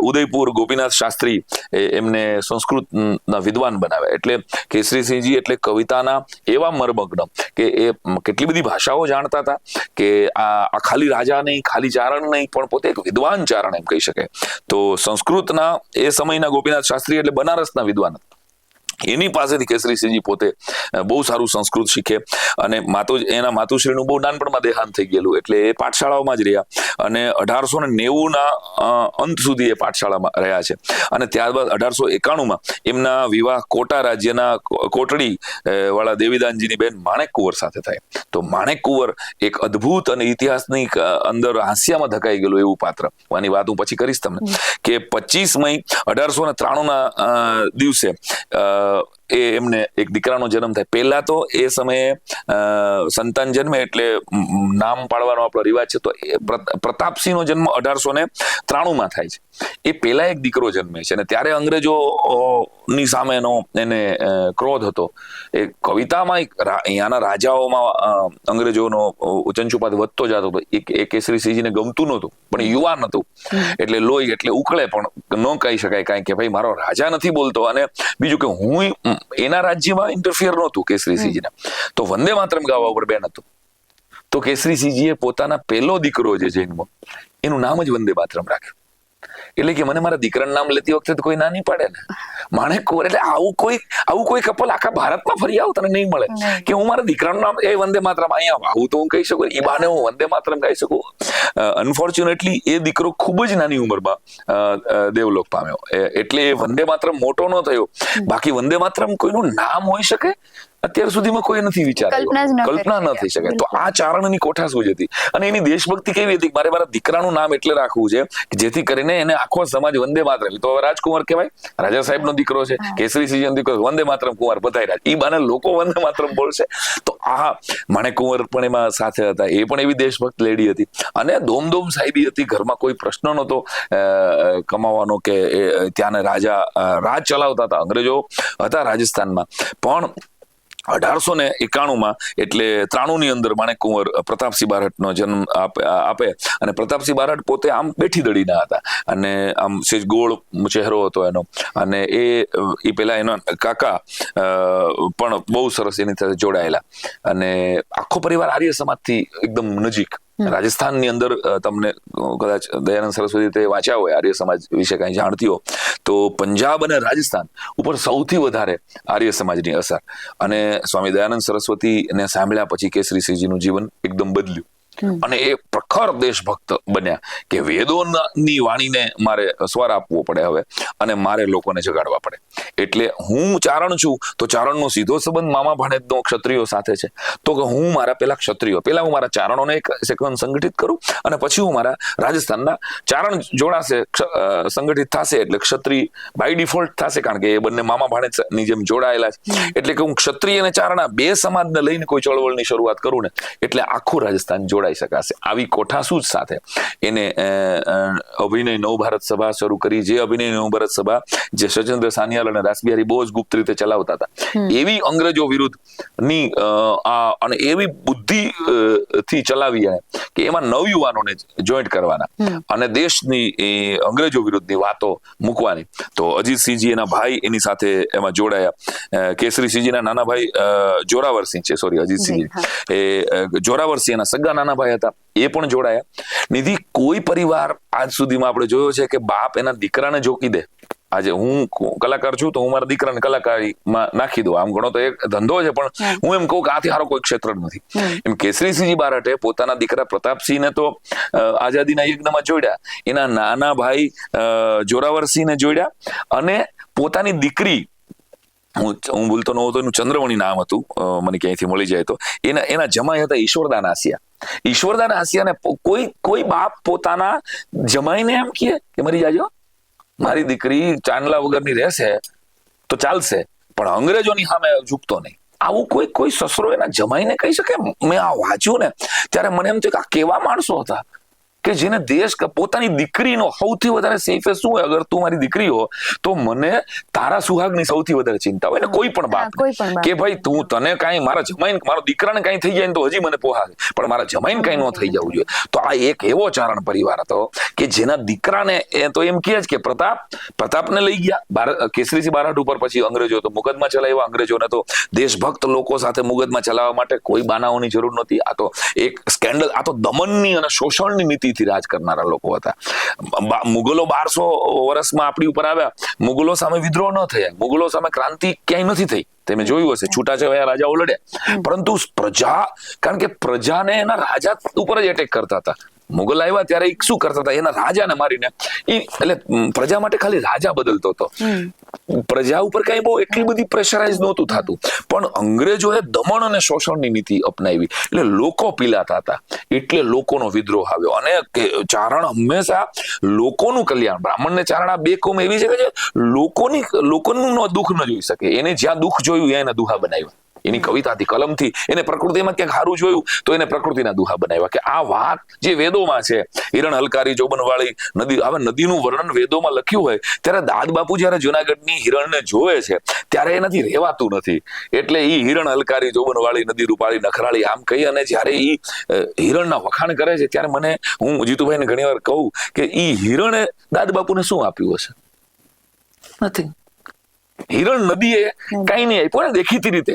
ઉદયપુર ગોપીનાથ શાસ્ત્રી એમને સંસ્કૃતના વિદ્વાન બનાવ્યા. એટલે કેસરીસિંહજી એટલે કવિતાના એવા મર્મગ્ન કે એ કેટલી બધી ભાષાઓ જાણતા હતા, કે આ ખાલી રાજા નહીં, ખાલી ચારણ નહીં, પણ પોતે એક વિદ્વાન ચારણ એમ કહી શકાય. તો સંસ્કૃતના એ સમયના ગોપીનાથ શાસ્ત્રી એટલે બનારસના વિદ્વાન હતા. એની પાસેથી કેસરીસિંહજી પોતે બહુ સારું સંસ્કૃત શીખે, અને એના માતુશ્રીનું બહુ નાનપણમાં દેહાંત થઈ ગયેલું, એટલે એ પાઠશાળાઓમાં જ રહ્યા, અને 1890 અંત સુધી એ પાઠશાળામાં રહ્યા છે. અને ત્યારબાદ 1891 એમના વિવાહ કોટા રાજ્યના કોટડી વાળા દેવીદાનજીની બેન માણેક કુંવર સાથે થાય. તો માણેક કુંવર એક અદ્ભુત અને ઇતિહાસની અંદર હાસ્યામાં ધકાઈ ગયેલું એવું પાત્ર. આની વાત હું પછી કરીશ તમને, કે 25 મઈ 1893 દિવસે એ એમને એક દીકરાનો જન્મ થાય. પહેલા તો એ સમયે સંતાન જન્મે એટલે નામ પાડવાનો આપણો રિવાજ છે, તો પ્રતાપસિંહનો જન્મ 1893 થાય છે. એ પહેલા એક દીકરો જન્મે છે, અને ત્યારે અંગ્રેજોની સામેનો એને ક્રોધ હતો. એ કવિતામાં અહીંયાના રાજાઓમાં અંગ્રેજોનો ઉચંચુપાત વધતો જતો હતો. એ કેસરીસિંહજીને ગમતું નહોતું, પણ યુવાન હતું, એટલે લોહી એટલે ઉકળે, પણ ન કહી શકાય કાંઈ કે ભાઈ મારો રાજા નથી બોલતો. અને બીજું કે હું એના રાજ્યમાં ઇન્ટરફિયર નહોતું કેસરીસિંહજીને, તો વંદે માતરમ ગાવા ઉપર બેન હતું. તો કેસરીસિંહજીએ પોતાના પહેલો દીકરો જે જન્મ, એનું નામ જ વંદે માતરમ રાખ્યું. એટલે કે મને મારા દીકરાનું નામ લેતી વખતે કોઈ ના નહીં પાડે ને, માણેક કુંવર. એટલે આવું કોઈ કપલ આખા ભારતમાં ફરી આવ તને નહીં મળે કે હું મારા દીકરાનું નામ એ વંદે માતરમ, અહીંયા આવું તો હું કહી શકું, એ બાને હું વંદે માતરમ ગાઈ શકું. અનફોર્ચ્યુનેટલી એ દીકરો ખૂબ જ નાની ઉંમરમાં દેવલોક પામ્યો, એટલે એ વંદે માતરમ મોટો ન થયો. બાકી વંદે માતરમ કોઈનું નામ હોઈ શકે અત્યાર સુધીમાં કોઈ નથી વિચાર્યું, કલ્પના ન થઈ શકે. તો આ ચારણની કોઠાસ જ હતી, અને એની દેશભક્તિ કેવી હતી, મારે મારા દીકરાનું નામ એટલે રાખવું છે કે જેથી કરીને એને આખો સમાજ વંદે માતરમ. તો હવે રાજકુમાર કહેવાય, રાજા સાહેબનો દીકરો છે, કેસરીસિંહજીનો દીકરો, વંદે માતરમ કુંવર પધાર્યા, ઈ બાને લોકો વંદે માતરમ બોલશે. તો આ માણેક કુંવર પણ એમાં સાથે હતા, એ પણ એવી દેશભક્ત લેડી હતી, અને દોમદોમ સાહેબી હતી. ઘરમાં કોઈ પ્રશ્ન નહોતો કમાવાનો, કે ત્યાંના રાજ ચલાવતા હતા, અંગ્રેજો હતા રાજસ્થાનમાં, પણ 1891 એટલે 93 ની અંદર માણેક કુંવર પ્રતાપસિંહ બારડનો જન્મ આપે અને પ્રતાપસિંહ બારડ પોતે આમ બેઠી દડીના હતા અને આમ સેજ ગોળ ચહેરો હતો એનો અને એ પેલા એના કાકા પણ બહુ સરસ એની સાથે જોડાયેલા અને આખો પરિવાર આર્ય સમાજથી એકદમ નજીક. રાજસ્થાનની અંદર તમને કદાચ દયાનંદ સરસ્વતી તે વાંચ્યા હોય આર્ય સમાજ વિશે કઈ જાણતી હો તો પંજાબ અને રાજસ્થાન ઉપર સૌથી વધારે આર્ય સમાજની અસર અને સ્વામી દયાનંદ સરસ્વતી ને સાંભળ્યા પછી કેસરીસિંહજીનું જીવન એકદમ બદલ્યું અને એ પ્રખર દેશભક્ત બન્યા કે વેદોની વાણીને મારે સ્વર આપવો પડે હવે અને મારે લોકોને જગાડવા પડે. એટલે હું ચારણ છું તો ચારણનો સીધો સંબંધ મામા ભાણેજનો ક્ષત્રિયો સાથે છે તો કે હું મારા પેલા હું મારા ચારણોને એક સેકન્ડ સંગઠિત કરું અને પછી હું મારા રાજસ્થાનના ચારણ જોડાશે સંગઠિત થશે એટલે ક્ષત્રિય બાય ડિફોલ્ટ થશે કારણ કે એ બંને મામા ભાણેજની જેમ જોડાયેલા છે. એટલે કે હું ક્ષત્રિય અને ચારણા બે સમાજને લઈને કોઈ ચળવળની શરૂઆત કરું ને એટલે આખું રાજસ્થાન જોડાઈ શકાશે. આવી કોઠાસૂઝ સાથે એને અભિનય નવ ભારત સભા શરૂ કરી જે અભિનય નવ ભારત સભા જે સચેન્દ્ર સાનિયાલ અને રાસબિહારી બોઝ ગુપ્ત રીતે ચલાવતા હતા એવી અંગ્રેજો વિરુદ્ધ ની અને એવી બુદ્ધિ થી ચલાવી કે એમાં નવયુવાનોને જોઈન્ટ કરવાના અને દેશની અંગ્રેજો વિરુદ્ધની વાતો મૂકવાની. તો અજીતસિંહજી એના ભાઈ એની સાથે એમાં જોડાયા. કેસરીસિંહજીના નાના ભાઈ જોરાવરસિંહ છે સોરી અજીતસિંહજી એ જોરાવરસિંહ એના સગા નાના ભાઈ હતા એ પણ જોડાયા. નિધિ કોઈ પરિવાર આજ સુધીમાં આપણે જોયો છે કે બાપ એના દીકરાને જોકી દે. આજે હું કલાકાર છું તો હું મારા દીકરાને કલાકારીમાં નાખી દઉં આમ ઘણો તો એક ધંધો છે પણ હું એમ કહું કે આથી સારો કોઈ ક્ષેત્ર નથી. એમ કેસરીસિંહજી બારડે પોતાના દીકરા પ્રતાપસિંહને તો આઝાદીના યજ્ઞમાં જોડ્યા, એના નાના ભાઈ જોરાવરસિંહને જોડ્યા અને પોતાની દીકરી હું ભૂલતો ન હતો એનું ચંદ્રમણી નામ હતું મને ક્યાંયથી મળી જાય તો એના જમાઈ હતા ઈશ્વરદાન આસિયા. ઈશ્વરદાન આસિયાને કોઈ બાપ પોતાના જમાઈને એમ કહે કે મરી જાજો મારી દીકરી ચાંદલા વગરની રહેશે તો ચાલશે પણ અંગ્રેજોની સામે ઝૂકતો નહીં. આવું કોઈ સસરો એના જમાઈને કહી શકે? મેં આ વાંચ્યું ને ત્યારે મને એમ થયું કે આ કેવા માણસો હતા કે જેને દેશ પોતાની દીકરીનો સૌથી વધારે સેફેસ્ટ શું હોય અગર તું મારી દીકરી હો તો મને તારા સુહાગની સૌથી વધારે ચિંતા હોય ને કોઈ પણ બાપ કે ભાઈ તું તને કાંઈ મારા જમાઈને મારો દીકરાને કાંઈ થઈ જાય ને તો હજી મને પોહાશે પણ મારા જમાઈને કાંઈ ન થઈ જવું જોઈએ. તો આ એક એવો ચારણ પરિવાર હતો કે જેના દીકરાને તો એમ કહે છે કે પ્રતાપને લઈ ગયા કેસરીસિંહ બારડ ઉપર પછી અંગ્રેજો તો મુકદમા ચલાવ્યા. અંગ્રેજોને તો દેશભક્ત લોકો સાથે મુકદમા ચલાવવા માટે કોઈ બાનાઓની જરૂર નહોતી. આ તો એક સ્કેન્ડલ, આ તો દમનની અને શોષણની નીતિ થી રાજ કરનારા લોકો હતા. મુગલો 1200 વર્ષમાં આપણી ઉપર આવ્યા, મુગલો સામે વિદ્રોહ ન થયા, મુગલો સામે ક્રાંતિ ક્યાંય નથી થઈ. તમે જોયું હશે છૂટાછવાયા રાજાઓ લડ્યા પરંતુ પ્રજા કારણ કે પ્રજાને એના રાજા ઉપર જ એટેક કરતા હતા. મુગલ આવ્યા ત્યારે શું કરતા હતા એના રાજાને મારીને એટલે પ્રજા માટે ખાલી રાજા બદલતો હતો. પ્રજા ઉપર કઈ બહુ એટલી બધી પ્રેશરાઇઝ નહોતું થતું પણ અંગ્રેજોએ દમન અને શોષણની નીતિ અપનાવી એટલે લોકો પીલાતા હતા એટલે લોકોનો વિદ્રોહ આવ્યો. અને ચારણ હંમેશા લોકોનું કલ્યાણ, બ્રાહ્મણ ને ચારણ આ બે કોમ એવી છે કે લોકોનું દુઃખ ન જોઈ શકે. એને જ્યાં દુઃખ જોયું એના દુહા બનાવ્યા. એની કવિતાથી કલમથી એને પ્રકૃતિમાં ક્યાંક સારું જોયું તો એને પ્રકૃતિના દુહા બનાવ્યા કે આ વાત જે વેદોમાં છે હિરણ હલકારી જોબનવાળી નદી. હવે નદીનું વર્ણન વેદોમાં લખ્યું હોય ત્યારે દાદ બાપુ જયારે જુનાગઢની હિરણને જોવે છે ત્યારે એનાથી રહેવાતું નથી એટલે ઈ હિરણ હલકારી જોબનવાળી નદી રૂપાળી નખરાળી આમ કહી અને જયારે ઈ હિરણના વખાણ કરે છે ત્યારે હું જીતુભાઈને ઘણી વાર કહું કે ઈ હિરણે દાદ બાપુને શું આપ્યું હશે? નથિંગ. હિરણ નદીએ કઈ નહીં આપ્યું ને દેખીતી રીતે.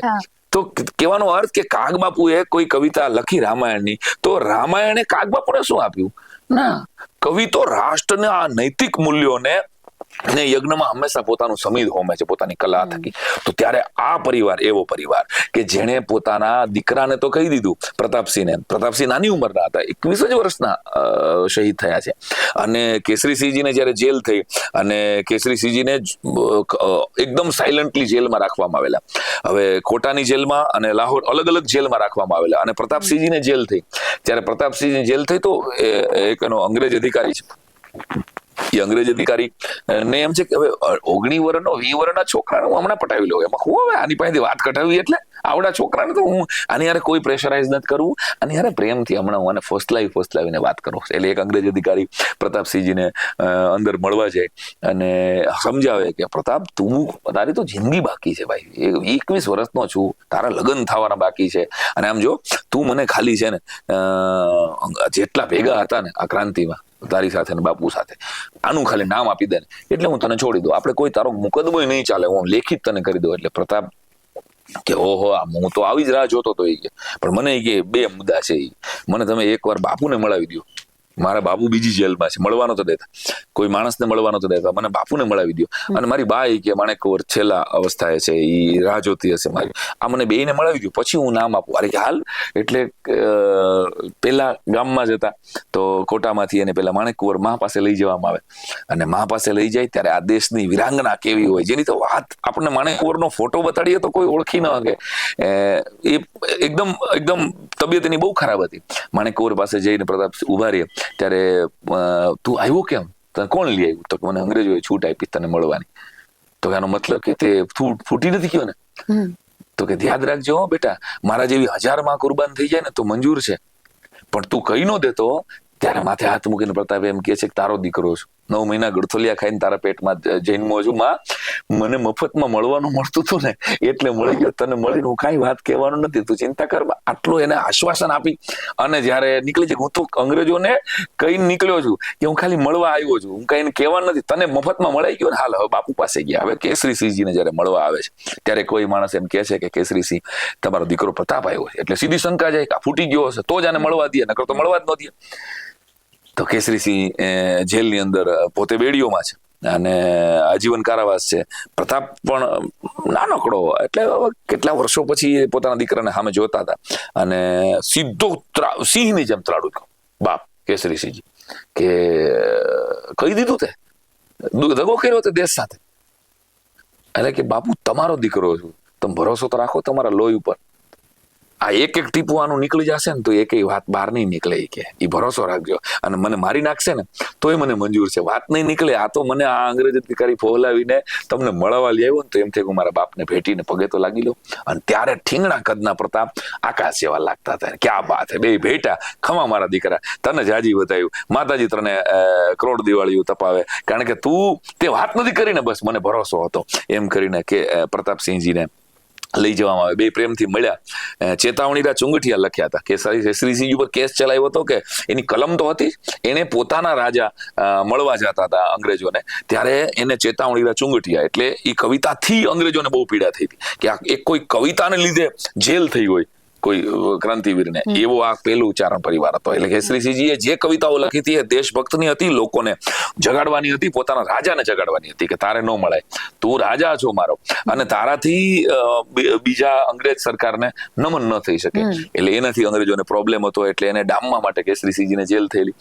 તો કહેવાનો અર્થ કે કાગબાપુએ કોઈ કવિતા લખી રામાયણની તો રામાયણે કાગબાપુને શું આપ્યું? ના, કવિ તો રાષ્ટ્રના આ નૈતિક મૂલ્યોને ને યજ્ઞમાં હંમેશા પોતાનું સમીર હોમે છે પોતાની કલા થકી. તો ત્યારે આ પરિવાર એવો પરિવાર કે જેણે પોતાના દીકરાને તો કહી દીધું પ્રતાપસિંહ નાની ઉંમરના હતા, 21 જ વર્ષના શહીદ થયા છે. અને કેસરીસિંહજીને જયારે જેલ થઈ અને કેસરીસિંહજીને એકદમ સાયલન્ટલી જેલમાં રાખવામાં આવેલા. હવે કોટાની જેલમાં અને લાહોર અલગ અલગ જેલમાં રાખવામાં આવેલા અને પ્રતાપસિંહજીને જેલ થઈ. જ્યારે પ્રતાપસિંહજી જેલ થઈ તો એક એનો અંગ્રેજ અધિકારી છે એ અંગ્રેજ અધિકારી ને એમ છે કે હવે 19 વર્ષનો 20 વર્ષના છોકરાને હું હમણાં પટાવી લઉં, એમાં હું હવે આની પાસેથી વાત કઢાવી, એટલે આવડા છોકરાને તો હું આની યારે કોઈ પ્રેશરાઇઝ નથી કરવું, આની યારે પ્રેમથી હમણાં હું આને ફસલાવીને વાત કરું. એટલે એક અંગ્રેજ અધિકારી પ્રતાપસિંહજીને અંદર મળવા જાય અને સમજાવે કે પ્રતાપ, તારી તો જિંદગી બાકી છે ભાઈ, 21 વર્ષનો છું, તારા લગ્ન થવાના બાકી છે, અને આમ જો તું મને ખાલી છે ને જેટલા ભેગા હતા ને આ ક્રાંતિમાં તારી સાથે ને બાપુ સાથે, આનું ખાલી નામ આપી દે ને એટલે હું તને છોડી દઉં, આપણે કોઈ તારો મુકદમો નહીં ચાલે, હું લેખિત તને કરી દઉં. એટલે પ્રતાપ કે ઓહો, હું તો આવી જ રાહ જોતો હતો, એ કે પણ મને કે 2 મુદ્દા છે, મને તમે એકવાર બાપુને મળાવી દો, મારા બાપુ બીજી જેલમાં છે, મળવાનો તો દેતા, કોઈ માણસને મળવાનો તો દેતા, મને બાપુને મળાવી દો, અને મારી બા કે માણેકવર છેલ્લા અવસ્થાએ છે, એ રાહ જોતી હશે મારી, આ મને 2ને મળાવી દો, પછી હું નામ આપું. અરે હાલ. એટલે પેલા ગામમાં જતા તો કોટામાંથી એને પેલા માણેકવર મા પાસે લઈ જવામાં આવે, અને મા પાસે લઈ જાય ત્યારે આ દેશની વિરાંગના કેવી હોય, જેની તો વાત આપણને માણેકવરનો ફોટો બતાડીએ તો કોઈ ઓળખી ન શકે. એ એકદમ તબિયત એની બહુ ખરાબ હતી. માણેકવર પાસે જઈને પ્રતાપ ઉભા રહે ત્યારે તું આવ્યો કેમ, તને કોણ લઈ આવ્યું? તો મને અંગ્રેજોએ છૂટ આપી તને મળવાની. તો એનો મતલબ કે તે ફૂટી નથી ગયો ને? તો કે યાદ રાખજો બેટા, મારા જેવી 1000 માં કુરબાન થઈ જાય ને તો મંજૂર છે, પણ તું કહી ન દેતો ત્યારે માથે હાથ મૂકીને પ્રતાપ એમ કે છે કે તારો દીકરો છું, 9 મહિના ગળથોલિયા ખાઈને તારા પેટમાં જન્મો છું, માં મને મફતમાં મળવાનું મળતું હતું ને એટલે મળી ગયો, તને મળીને હું કાંઈ વાત કહેવાનું નથી, તું ચિંતા કર. આટલું એને આશ્વાસન આપી અને જયારે નીકળી જાય, હું તો અંગ્રેજોને કઈ નીકળ્યો છું કે હું ખાલી મળવા આવ્યો છું, હું કઈ કહેવાનું નથી, તને મફતમાં મળી ગયો ને, હાલ હવે બાપુ પાસે ગયા. હવે કેસરીસિંહજીને જયારે મળવા આવે છે ત્યારે કોઈ માણસ એમ કહે છે કે કેસરીસિંહ, તમારો દીકરો પ્રતાપ આવ્યો છે, એટલે સીધી શંકા જાય કે ફૂટી ગયો હશે તો જ આને મળવા દે, નકર તો મળવા જ ન દે. તો કેસરીસિંહ જેલની અંદર પોતે બેડીઓમાં છે અને આજીવન કારાવાસ છે. પ્રતાપ પણ નાનકડો, એટલે કેટલા વર્ષો પછી પોતાના દીકરાને સામે જોતા હતા અને સીધો સિંહની જેમ ત્રાડું બાપ કેસરીસિંહજી કે કહી દીધું તે દગો કર્યો તે દેશ સાથે, એટલે કે બાપુ તમારો દીકરો છું, તમે ભરોસો તો રાખો તમારા લોહી ઉપર, આ એક ટીપું આનું નીકળી જશે ને તો એકેય વાત બહાર નહીં નીકળે, કે એ ભરોસો રાખજો, અને મને મારી નાખશે ને તોય મને મંજૂર છે, વાત નહીં નીકળે. આ તો મને આ અંગ્રેજ અધિકારી ફોલાવીને તમને મળવા લઈ આવ્યો ને તો એમ થયું કે મારા બાપને ભેટીને પગે તો લાગી લો. અને ત્યારે ઠીંગણા કદના પ્રતાપ આકાશ જેવા લાગતા હતા. ક્યાં વાત હે, 2 ભેટા, ખમા મારા દીકરા, તને જાજી બતાવ્યું, માતાજી તને કરોડ દિવાળીઓ તપાવે, કારણ કે તું તે વાત નથી કરીને, બસ મને ભરોસો હતો, એમ કરીને કે પ્રતાપસિંહજીને લઈ જવામાં આવે. 2 પ્રેમથી મળ્યા. ચેતવણીના ચુંગઠિયા લખ્યા હતા કે શ્રીસિંહ ઉપર કેસ ચલાવ્યો હતો કે એની કલમ તો હતી, એને પોતાના રાજા મળવા જતા હતા અંગ્રેજોને, ત્યારે એને ચેતવણીના ચુંગઠિયા, એટલે એ કવિતાથી અંગ્રેજોને બહુ પીડા થઈ હતી કે આ એક કોઈ કવિતાને લીધે જેલ થઈ હોય કોઈ ક્રાંતિવીરને, એવો આ પેલું ચારણ પરિવાર હતો. એટલે કેસરીસિંહજીએ જે કવિતાઓ લખી હતી એ દેશભક્તની હતી, લોકોને જગાડવાની હતી, પોતાના રાજાને જગાડવાની હતી કે તારે ન મળાય, તું રાજા છો મારો, અને તારાથી બીજા અંગ્રેજ સરકારને નમન ન થઈ શકે. એટલે એનાથી અંગ્રેજોને પ્રોબ્લેમ હતો, એટલે એને ડામવા માટે કેસરીસિંહજીને જેલ થયેલી.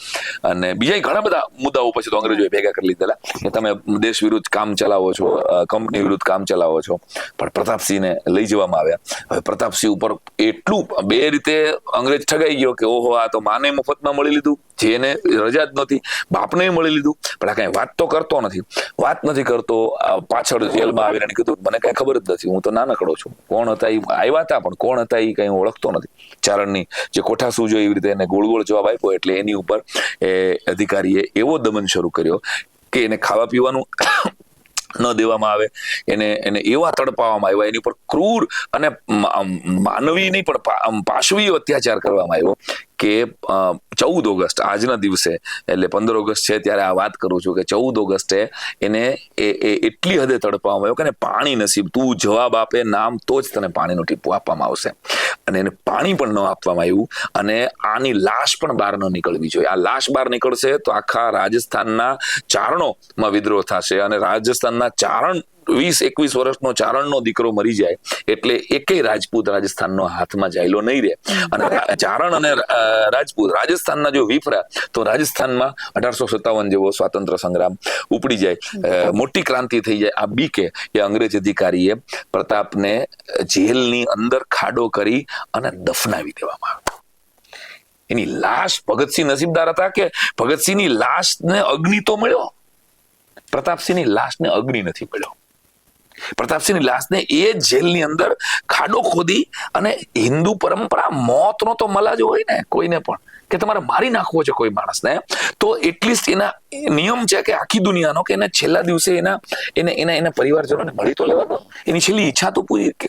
અને બીજા ઘણા બધા મુદ્દાઓ પછી તો અંગ્રેજોએ ભેગા કરી લીધેલા કે તમે દેશ વિરુદ્ધ કામ ચલાવો છો, કંપની વિરુદ્ધ કામ ચલાવો છો, પણ પ્રતાપસિંહને લઈ જવામાં આવ્યા. હવે પ્રતાપસિંહ ઉપર એટલું 2 રીતે અંગ્રેજ ઠગાઈ ગયો કે ઓહો, આ તો માને મફતમાં મળી લીધું, જેને રજા જ નથી, બાપને મળી લીધું, પણ આ કઈ વાત તો કરતો નથી કરતો. પાછળ જેલમાં આવીને કીધું મને કઈ ખબર જ નથી, હું તો નાનકડો છું, કોણ હતા એ આવ્યા હતા પણ કોણ હતા એ કઈ ઓળખતો નથી. ચારણની જે કોઠાસૂ જો એવી રીતે એને ગોળ જવાબ આપ્યો, એટલે એની ઉપર એ અધિકારીએ એવો દમન શરૂ કર્યો કે એને ખાવા પીવાનું ન દેવામાં આવે, એને એવા તડપાવવામાં આવ્યા, એની ઉપર ક્રૂર અને માનવી નહીં પણ પાશવી અત્યાચાર કરવામાં આવ્યો કે 14 ઓગસ્ટ આજના દિવસે, એટલે 15 ઓગસ્ટ છે ત્યારે આ વાત કરું છું, કે 14 ઓગસ્ટે એને એટલી હદે તડપાવવામાં આવ્યો કે પાણી નસીબ, તું જવાબ આપે નામ તો જ તને પાણીનું ટીપું આપવામાં આવશે, અને એને પાણી પણ ન આપવામાં આવ્યું. અને આની લાશ પણ બહાર ન નીકળવી જોઈએ, આ લાશ બહાર નીકળશે તો આખા રાજસ્થાનના ચારણોમાં વિદ્રોહ થશે, અને રાજસ્થાનના ચારણ 20-21 વર્ષનો ચારણનો દીકરો મરી જાય એટલે એકેય રાજપૂત રાજસ્થાનનો હાથમાં જાયલો નહીં રહે. અને ચારણ અને રાજપૂત રાજસ્થાનના જો વિફર્યા તો રાજસ્થાનમાં 1857 જેવો સ્વાતંત્ર્ય સંગ્રામ ઉપડી જાય, મોટી ક્રાંતિ થઈ જાય. આ બીકે એ અંગ્રેજ અધિકારીએ પ્રતાપને જેલની અંદર ખાડો કરી અને દફનાવી દેવામાં આવ્યો. એની લાશ, ભગતસિંહ નસીબદાર હતા કે ભગતસિંહની લાશને અગ્નિ તો મળ્યો, પ્રતાપસિંહની લાશને અગ્નિ નથી મળ્યો. પ્રતાપસિંહની લાશને એ જેલની અંદર ખાડો ખોદી, અને હિન્દુ પરંપરા મોતનો તો મલાજ હોય ને કોઈને પણ, કે તમારે મારી નાખવો છે કોઈ માણસને, તો એટલીસ્ટ એના નિયમ છે કે આખી દુનિયાનો કે એને છેલ્લા દિવસે એના પરિવારજનોને મળી તો લેવા દો, એની છેલ્લી ઈચ્છા તો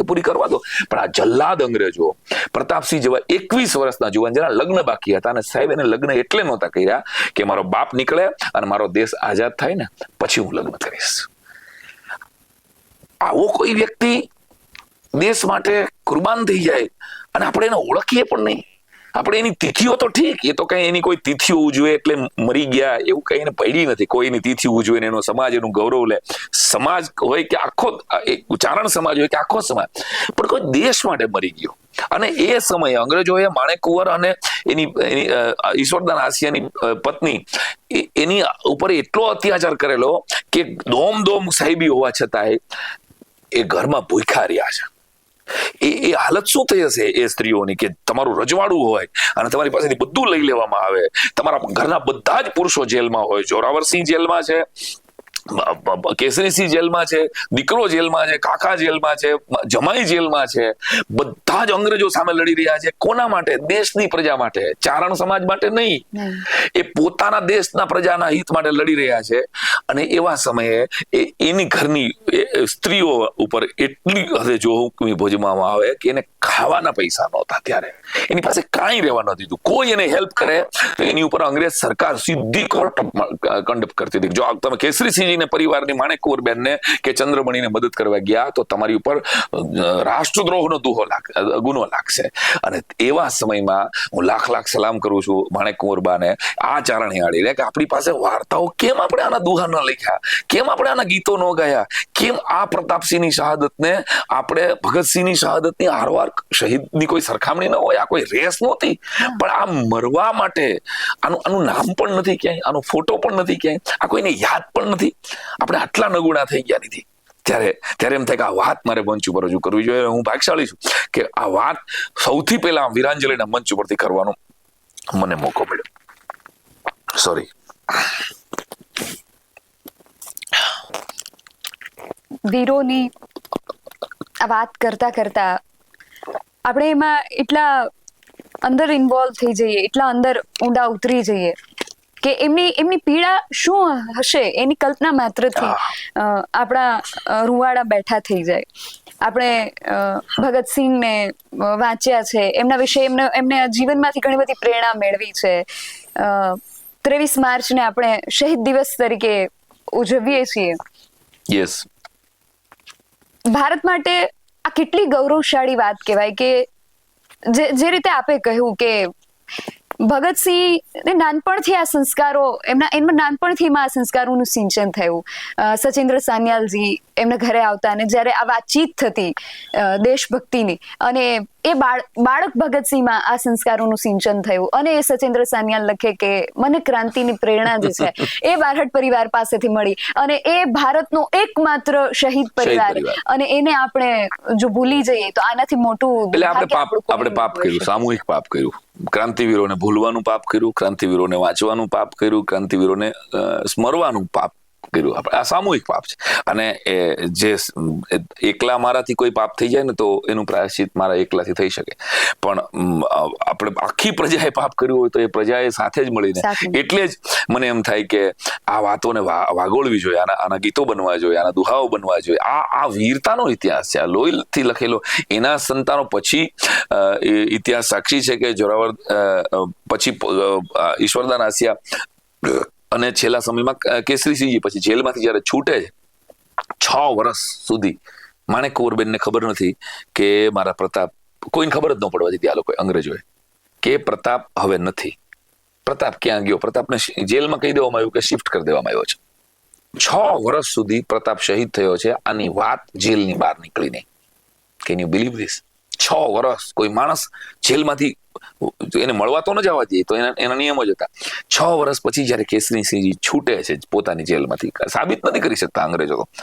પૂરી કરવા દો. પણ આ જલ્લાદ અંગ્રેજો પ્રતાપસિંહ જેવા 21 વર્ષના જુવાન, જેના લગ્ન બાકી હતા, અને સાહેબ એને લગ્ન એટલે નહોતા કર્યા કે મારો બાપ નીકળે અને મારો દેશ આઝાદ થાય ને પછી હું લગ્ન કરીશ. આવો કોઈ વ્યક્તિ દેશ માટે કુરબાન થઈ જાય અને આપણે એને ઓળખીએ પણ નહીં. આપણે એની તિથિઓ તો ઠીક, એ તો કઈ એની કોઈ તિથિઓ ઉજવે એટલે મરી ગયા એવું કઈ પડી નથી. કોઈની તિથિ ઉજવે ને એનો સમાજ એનું ગૌરવ લે. સમાજ હોય કે આખો ચારણ સમાજ હોય કે આખો સમાજ, પણ કોઈ દેશ માટે મરી ગયો. અને એ સમયે અંગ્રેજોએ માણેક કુંવર અને એની ઈશ્વરદાન આસિયાની પત્ની એની ઉપર એટલો અત્યાચાર કરેલો કે દોમ સાહેબી હોવા છતાંય એ ઘરમાં ભૂખ્યા રહ્યા છે. એ હાલત શું થઈ હશે એ સ્ત્રીઓની, કે તમારું રજવાડું હોય અને તમારી પાસેથી બધું લઈ લેવામાં આવે. તમારા ઘરના બધા જ પુરુષો જેલમાં હોય. જોરાવરસિંહ જેલમાં છે, કેસરીસિંહ જેલમાં છે, દીકરો જેલમાં છે, કાકા જેલમાં છે, જમાઈ જેલમાં છે. બધા જ અંગ્રેજો સામે લડી રહ્યા છે. કોના માટે? દેશની પ્રજા માટે, ચારણ સમાજ માટે નહીં. એ પોતાના દેશના પ્રજાના હિત માટે લડી રહ્યા છે. અને એવા સમયે એની ઘરની સ્ત્રીઓ ઉપર એટલી હદે જોહુકમી ભોજવામાં આવે કે એને ખાવાના પૈસા નહોતા. ત્યારે એની પાસે કાંઈ રહેવા ન દીધું. કોઈ એને હેલ્પ કરે તો એની ઉપર અંગ્રેજ સરકાર સીધી કોર્ટ કન્ડક્ટ કરતી હતી. જો તમે કેસરીસિંહજીને પરિવારની માણેક કુંવરબેનને કે ચંદ્રમણીને મદદ કરવા ગયા તો તમારી ઉપર રાષ્ટ્રદ્રોહનો ગુનો લાગશે. અને એવા સમયમાં હું લાખ સલામ કરું છું માણેક કુંવરબાને, આ ચારણિયાળીને, કે આપણી પાસે વાર્તાઓ કેમ આપણે આના દુહા ન લખ્યા, કેમ આપણે આના ગીતો ન ગાયા, કેમ આ પ્રતાપસિંહની શહાદતને આપણે ભગતસિંહની શહાદતની હારવાર શહીદની કોઈ સરખામણી ન હોય. આ કોઈ રેસ નહોતી, પણ આ મરવા માટે આનું નામ પણ નથી ક્યાંય, આનો ફોટો પણ નથી ક્યાંય, આ કોઈને યાદ પણ નથી. આપણે આટલા નગુણા થઈ ગયા નથી. ત્યારે એમ થાય કે આ વાત મારે મંચ ઉપર રજૂ કરવી જોઈએ. હું ભાગ્યશાળી છું કે આ વાત સૌથી પહેલા વીરાંજલિના મંચ ઉપરથી કરવાનો મને મોકો મળ્યો. સોરી. વીરોની આ વાત કરતા આપણે એમાં એટલા અંદર ઇન્વોલ્વ થઈ જઈએ, એટલા અંદર ઊંડા ઉતરી જઈએ કે એમની પીડા શું હશે એની કલ્પના માત્રથી આપણા રૂવાડા બેઠા થઈ જાય. આપણે ભગતસિંહને વાંચ્યા છે, એમના વિશે એમને જીવનમાંથી ઘણી બધી પ્રેરણા મેળવી છે. 23 માર્ચને આપણે શહીદ દિવસ તરીકે ઉજવીએ છીએ. યસ. ભારત માટે આ કેટલી ગૌરવશાળી વાત કહેવાય કે જે રીતે આપે કહ્યું કે ભગતસિંહ નાનપણથી આ સંસ્કારો એમના નાનપણથી આ સંસ્કારોનું સિંચન થયું. સચિન્દ્ર સાન્યાલજી એમના ઘરે આવતા અને જ્યારે આ વાતચીત થતી દેશભક્તિની, અને એ બાળક ભગતસિંહમાં આ સંસ્કારોનું સિંચન થયું. અને એ સચિન્દ્ર સાન્યાલ લખે કે મને ક્રાંતિની પ્રેરણા જે છે એ બારહટ પરિવાર પાસેથી મળી, અને એ ભારતનો એકમાત્ર શહીદ પરિવાર, અને એને આપણે જો ભૂલી જઈએ તો આનાથી મોટું આપણે પાપ કર્યું, સામૂહિક પાપ કર્યું. ક્રાંતિવીરોને ભૂલવાનું પાપ કર્યું, ક્રાંતિવીરોને વાંચવાનું પાપ કર્યું, ક્રાંતિવીરોને સ્મરવાનું પાપ કર્યું. આપણે આ સામૂહિક પાપ છે. અને જે એકલા મારાથી કોઈ પાપ થઈ જાય ને તો એનું પ્રાયશ્ચિત મારા એકલાથી થઈ શકે, પણ આપણે આખી પ્રજાએ પાપ કર્યું હોય તો એ પ્રજાએ સાથે જ મળીને. એટલે જ મને એમ થાય કે આ વાતોને વાગોળવી જોઈએ, આના ગીતો બનવા જોઈએ, આના દુહાઓ બનવા જોઈએ. આ વીરતાનો ઇતિહાસ છે, આ લોહીથી લખેલો. એના સંતાનો પછી ઇતિહાસ સાક્ષી છે કે જોરાવર પછી ઈશ્વરદાન આસિયા અને છેલ્લા સમયમાં કેસરીસિંહજી પછી જેલમાંથી જયારે છૂટે છે, 6 વર્ષ સુધી માણેક કુંવરબેનને ખબર નથી કે મારા પ્રતાપ, કોઈને ખબર જ ન પડવા દીધી આ લોકોએ, અંગ્રેજોએ, કે પ્રતાપ હવે નથી. પ્રતાપ ક્યાં ગયો? પ્રતાપને જેલમાં કહી દેવામાં આવ્યું કે શિફ્ટ કરી દેવામાં આવ્યો છે. 6 વર્ષ સુધી પ્રતાપ શહીદ થયો છે. આની વાત જેલની બહાર નીકળી નહીં. Can you believe this? 6 વર્ષ કોઈ માણસ જેલમાંથી એને મળવા તો ન જવા દે, તો એના નિયમ જ હતા. 6 વર્ષ પછી જયારે કેસરીસિંહજી છૂટે છે પોતાની જેલમાંથી, સાબિત નથી કરી શકતા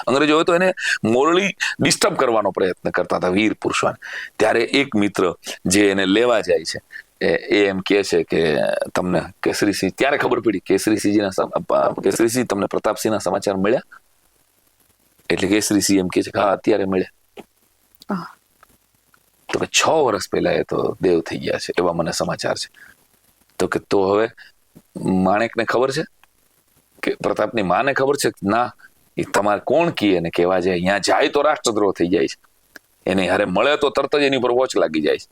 અંગ્રેજો તો એને મોરલી ડિસ્ટર્બ કરવાનો પ્રયત્ન કરતા હતા વીર પુરુષોને. ત્યારે એક મિત્ર જે એને લેવા જાય છે એ એમ કહે છે કે તમને કેસરીસિંહ, ત્યારે ખબર પડી કેસરીસિંહ તમને પ્રતાપસિંહના સમાચાર મળ્યા? એટલે કેસરીસિંહ એમ કહે છે હા અત્યારે મળ્યા. તો કે 6 વર્ષ પહેલા એ તો દેવ થઈ ગયા છે એવા મને સમાચાર છે. તો કે તો હવે માણેકને ખબર છે કે પ્રતાપની માને ખબર છે? ના, એ તમારે કોણ કીએ ને કેવા જાય, અહીંયા જાય તો રાષ્ટ્રદ્રોહ થઈ જાય છે, એને હારે મળે તો તરત જ એની ઉપર વોચ લાગી જાય છે.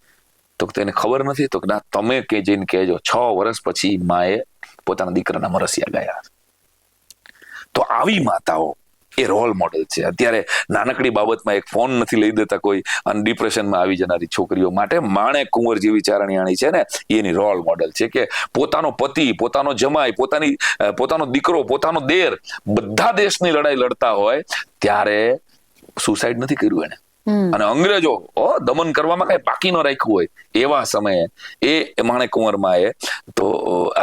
તો તેને ખબર નથી? તો ના, તમે કે જઈને કહેજો 6 વર્ષ પછી માએ પોતાના દીકરાના મરસિયા ગાયા. તો આવી માતાઓ એ રોલ મોડલ છે. અત્યારે નાનકડી બાબતમાં એક ફોન નથી લઈ દેતા કોઈ, અને ડિપ્રેશનમાં આવી જનારી છોકરીઓ માટે માણેક કુંવર જેવી ચારણિયાણી છે ને, એની રોલ મોડલ છે કે પોતાનો પતિ, પોતાનો જમાઈ, પોતાનો દીકરો, પોતાનો દેર, બધા દેશની લડાઈ લડતા હોય ત્યારે સુસાઇડ નથી કર્યું એને. અને અંગ્રેજો દમન કરવામાં કઈ બાકી ન રાખ્યું હોય એવા સમયે એ માણેક કુંવરમાં તો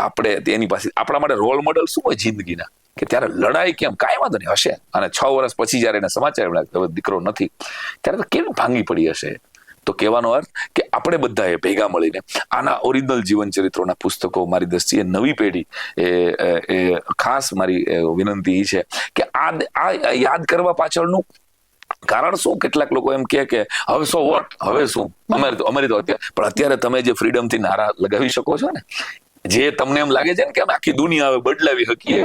આપણે એની પાસે આપણા માટે રોલ મોડલ શું હોય જિંદગીના, કે ત્યારે લડાઈ કેમ, કાંઈ વાંધો નહીં હશે. અને 6 વર્ષ પછી જયારે એને સમાચાર મળ્યા હવે દીકરો નથી, ત્યારે તો કેવી ભાંગી પડી હશે. તો કહેવાનો અર્થ કે આપણે બધાએ ભેગા મળીને આના ઓરિજિનલ જીવન ચરિત્રોના પુસ્તકો મારી દ્રષ્ટિએ નવી પેઢી એ ખાસ મારી વિનંતી છે કે આ યાદ કરવા પાછળનું કારણ શું? કેટલાક લોકો એમ કે હવે સો વોટ, હવે શું, અમારી તો અત્યારે, પણ અત્યારે તમે જે ફ્રીડમ થી નારા લગાવી શકો છો ને, જે તમને એમ લાગે છે ને કે અમે આખી દુનિયા હવે બદલાવી શકીએ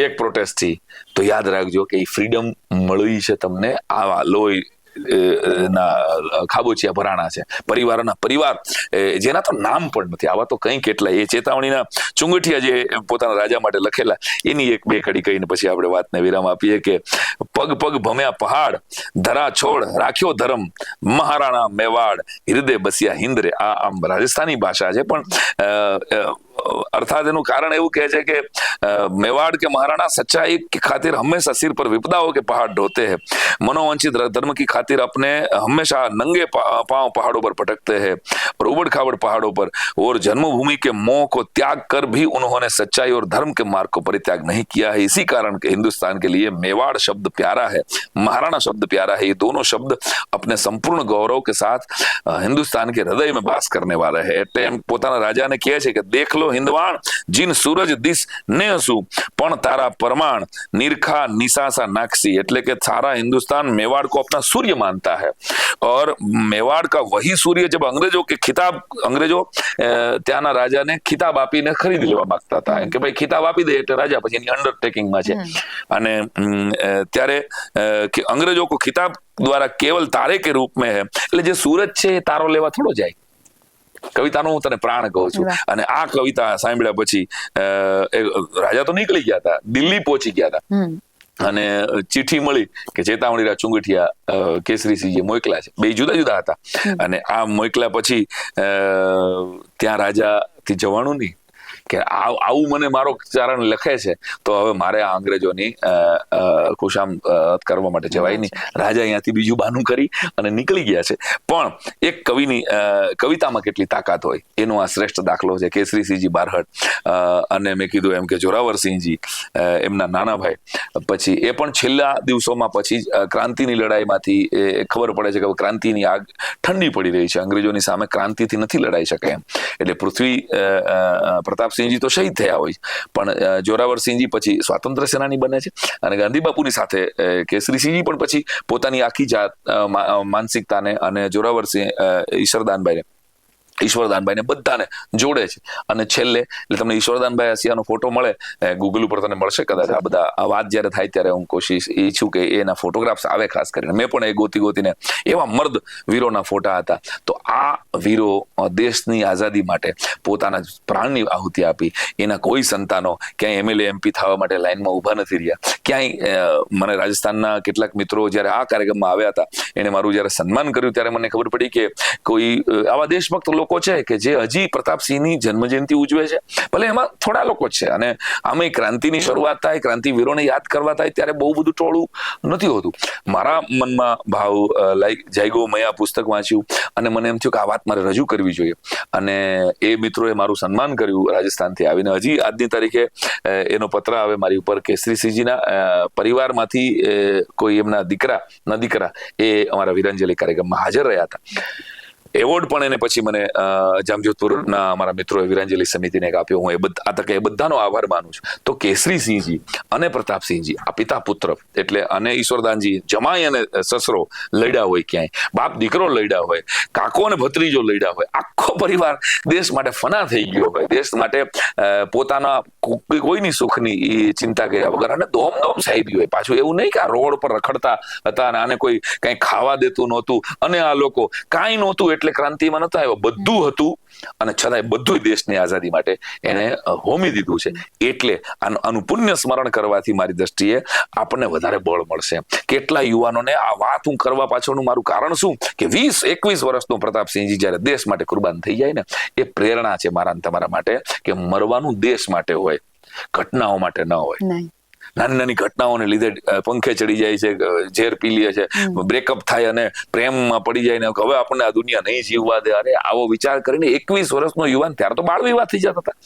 એક પ્રોટેસ્ટ થી, તો યાદ રાખજો કે એ ફ્રીડમ મળી છે તમને આવા લોહી ના ખાબોચિયા ભરાણા છે પરિવારના પરિવાર જેના તો નામ પણ નથી. આવા તો કંઈ કેટલાય એ ચેતવણીના ચુંગઠિયા જે પોતાના રાજા માટે લખેલા, એની એક બે કડી કહીને પછી આપણે વાતને વિરામ આપીએ કે પગ પગ ભમ્યા પહાડ, ધરા છોડ રાખ્યો ધર્મ, મહારાણા મેવાડ હૃદય બસ્યા હિન્દ્રે. આ આમ રાજસ્થાની ભાષા છે, પણ અર્થાત એનું કારણ એવું કહે છે કે મેવાડ કે महाराणा सच्चाई की खातिर हमेशा सिर पर विपदाओं के पहाड़ ढोते हैं, मनोवंचित धर्म की खातिर अपने हमेशा नंगे पांव पहाड़ों पर भटकते हैं और उबड़ खाबड़ पहाड़ों पर, और जन्मभूमि के मोह को त्याग कर भी उन्होंने सच्चाई और धर्म के मार्ग को परित्याग नहीं किया है. इसी कारण के हिंदुस्तान के लिए मेवाड़ शब्द प्यारा है, महाराणा शब्द प्यारा है. ये दोनों शब्द अपने संपूर्ण गौरव के साथ हिंदुस्तान के हृदय में वास करने वाले हैं. એટલે એમ પોતાના રાજાને કહે છે કે દેખ લો हिंदवाण जिन सूरज दिस नेहसु पण तारा परमाण निरखा निशासा नाक्सी. એટલે કે सारा हिंदुस्तान मेवाड़ को अपना सूर्य मानता है, और मेवाड़ का वही सूर्य जब अंग्रेजों के खिताब, अंग्रेजो ત્યાંના રાજાને ખિતાબ આપીને ખરીદી લેવા માંગતા હતા કે ભાઈ ખિતાબ આપી દે એટલે રાજા પછી એની અંડરટેકિંગમાં છે. અને ત્યારે અંગ્રેજો કો ખિતાબ દ્વારા કેવલ તારે કે રૂપ में है, એટલે જે सूरज છે એ તારો લેવા થોડો જાય. કવિતાનો હું તને પ્રાણ કહું છું. અને આ કવિતા સાંભળ્યા પછી રાજા તો નીકળી ગયા હતા, દિલ્હી પહોંચી ગયા હતા, અને ચિઠ્ઠી મળી કે ચેતવણીના ચુંગઠિયા કેસરીસિંહે મોકલ્યા છે. બે જુદા જુદા હતા, અને આ મોકલ્યા પછી ત્યાં રાજાથી જવાનું નહીં કે આવું મને મારો ચારણ લખે છે તો હવે મારે આ અંગ્રેજોની ખુશામ કરવા માટે જવાય નહીં. રાજા અહીંયાથી બીજું બાનું કરી અને નીકળી ગયા છે. પણ એક કવિની કવિતામાં કેટલી તાકાત હોય એનો આ શ્રેષ્ઠ દાખલો છે કેસરીસિંહજી બારહટ. અને મેં કીધું એમ કે જોરાવરસિંહજી એમના નાના ભાઈ, પછી એ પણ છેલ્લા દિવસોમાં પછી ક્રાંતિની લડાઈમાંથી ખબર પડે છે કે ક્રાંતિની આગ ઠંડી પડી રહી છે, અંગ્રેજોની સામે ક્રાંતિથી નથી લડાઈ શકાય એમ. એટલે પૃથ્વી પ્રતાપસિંહજી તો શહીદ થયા હોય, પણ જોરાવરસિંહજી પછી સ્વાતંત્ર્ય સેનાની બને છે, અને ગાંધી બાપુની સાથે કેસરીસિંહજી પણ પછી પોતાની આખી જાત માનસિકતાને અને જોરાવરસિંહ ઈશ્વરદાનભાઈને બધાને જોડે છે. અને છેલ્લે એટલે તમને ઈશ્વરદાનભાઈ હસિયાનો ફોટો મળે, ગૂગલ ઉપર તને મળશે કદાચ. આ બધા આ વાત જયારે થાય ત્યારે હું કોશિશ ઈચ્છું કે એના ફોટોગ્રાફ્સ આવે ખાસ કરીને. મેં પણ એ ગોતીને એવા મર્દ વીરોના ફોટા હતા. તો આ વીરો દેશની આઝાદી માટે પોતાના પ્રાણની આહુતિ આપી. એના કોઈ સંતાનો ક્યાંય એમએલએ એમપી થવા માટે લાઈનમાં ઊભા નથી રહ્યા. ક્યાંય મને રાજસ્થાનના કેટલાક મિત્રો જયારે આ કાર્યક્રમમાં આવ્યા હતા, એને મારું જયારે સન્માન કર્યું ત્યારે મને ખબર પડી કે કોઈ આવા દેશભક્ત લોકો છે કે જે હજી પ્રતાપસિંહની જન્મજયંતિ ઉજવે છે. ભલે એમાં થોડા લોકો છે, અને આમાં ક્રાંતિની શરૂઆત થાય, ક્રાંતિવીરોને યાદ કરવા થાય ત્યારે બહુ બધું ટોળું નથી હોતું. મારા મનમાં ભાવ જાગ્યો, મેં આ પુસ્તક વાંચ્યું અને મને એમ થયું કે આ વાત મારે રજૂ કરવી જોઈએ. અને એ મિત્રોએ મારું સન્માન કર્યું રાજસ્થાનથી આવીને. હજી આજની તારીખે એનો પત્ર આવે મારી ઉપર. કેસરીસિંહજીના પરિવારમાંથી કોઈ એમના દીકરા એ અમારા વીરાંજલિ કાર્યક્રમમાં હાજર રહ્યા હતા. એવોર્ડ પણ એને પછી મને જામજોધપુરના અમારા મિત્રોએ વીરાંજલી સમિતિને એક આપ્યો. હું આ તકે એ બધાનો આભાર માનું છું. તો કેસરીસિંહજી અને પ્રતાપસિંહજી આ પિતા પુત્ર એટલે અને ઈશ્વરદાનજી જમાઈ અને સસરો લડ્યા હોય, ક્યાંય બાપ દીકરો લડ્યા હોય, કાકો અને ભત્રીજો લડ્યા હોય, આખો પરિવાર દેશ માટે ફના થઈ ગયો હોય, દેશ માટે પોતાના કોઈની સુખની ચિંતા કર્યા વગર અને દોમ સાહેબી હોય. પાછું એવું નહીં કે આ રોડ પર રખડતા હતા અને આને કોઈ કઈ ખાવા દેતું નહોતું અને આ લોકો કાંઈ નહોતું એટલે ક્રાંતિમાં નતા આવ્યો, બધું હતું અને છતાંય બધું દેશની આઝાદી માટે એને હોમી દીધું છે. એટલે આનું પુણ્ય સ્મરણ કરવાથી મારી દ્રષ્ટિએ આપણને વધારે બળ મળશે. કેટલા યુવાનોને આ વાત હું કરવા પાછળનું મારું કારણ શું કે 20-21 વર્ષનો પ્રતાપસિંહજી જયારે દેશ માટે કુરબાન થઈ જાય ને, એ પ્રેરણા છે મારા તમારા માટે કે મરવાનું દેશ માટે હોય, ઘટનાઓ માટે ન હોય. નાની નાની ઘટનાઓને લીધે પંખે ચડી જાય છે, ઝેર પી લે છે, બ્રેકઅપ થાય અને પ્રેમમાં પડી જાય ને હવે આપણને આ દુનિયા નહીં જીવવા દે. અરે આવો વિચાર કરીને 21 વર્ષનો યુવાન, ત્યારે તો બાળ વિવાહ થઈ જતા હતા,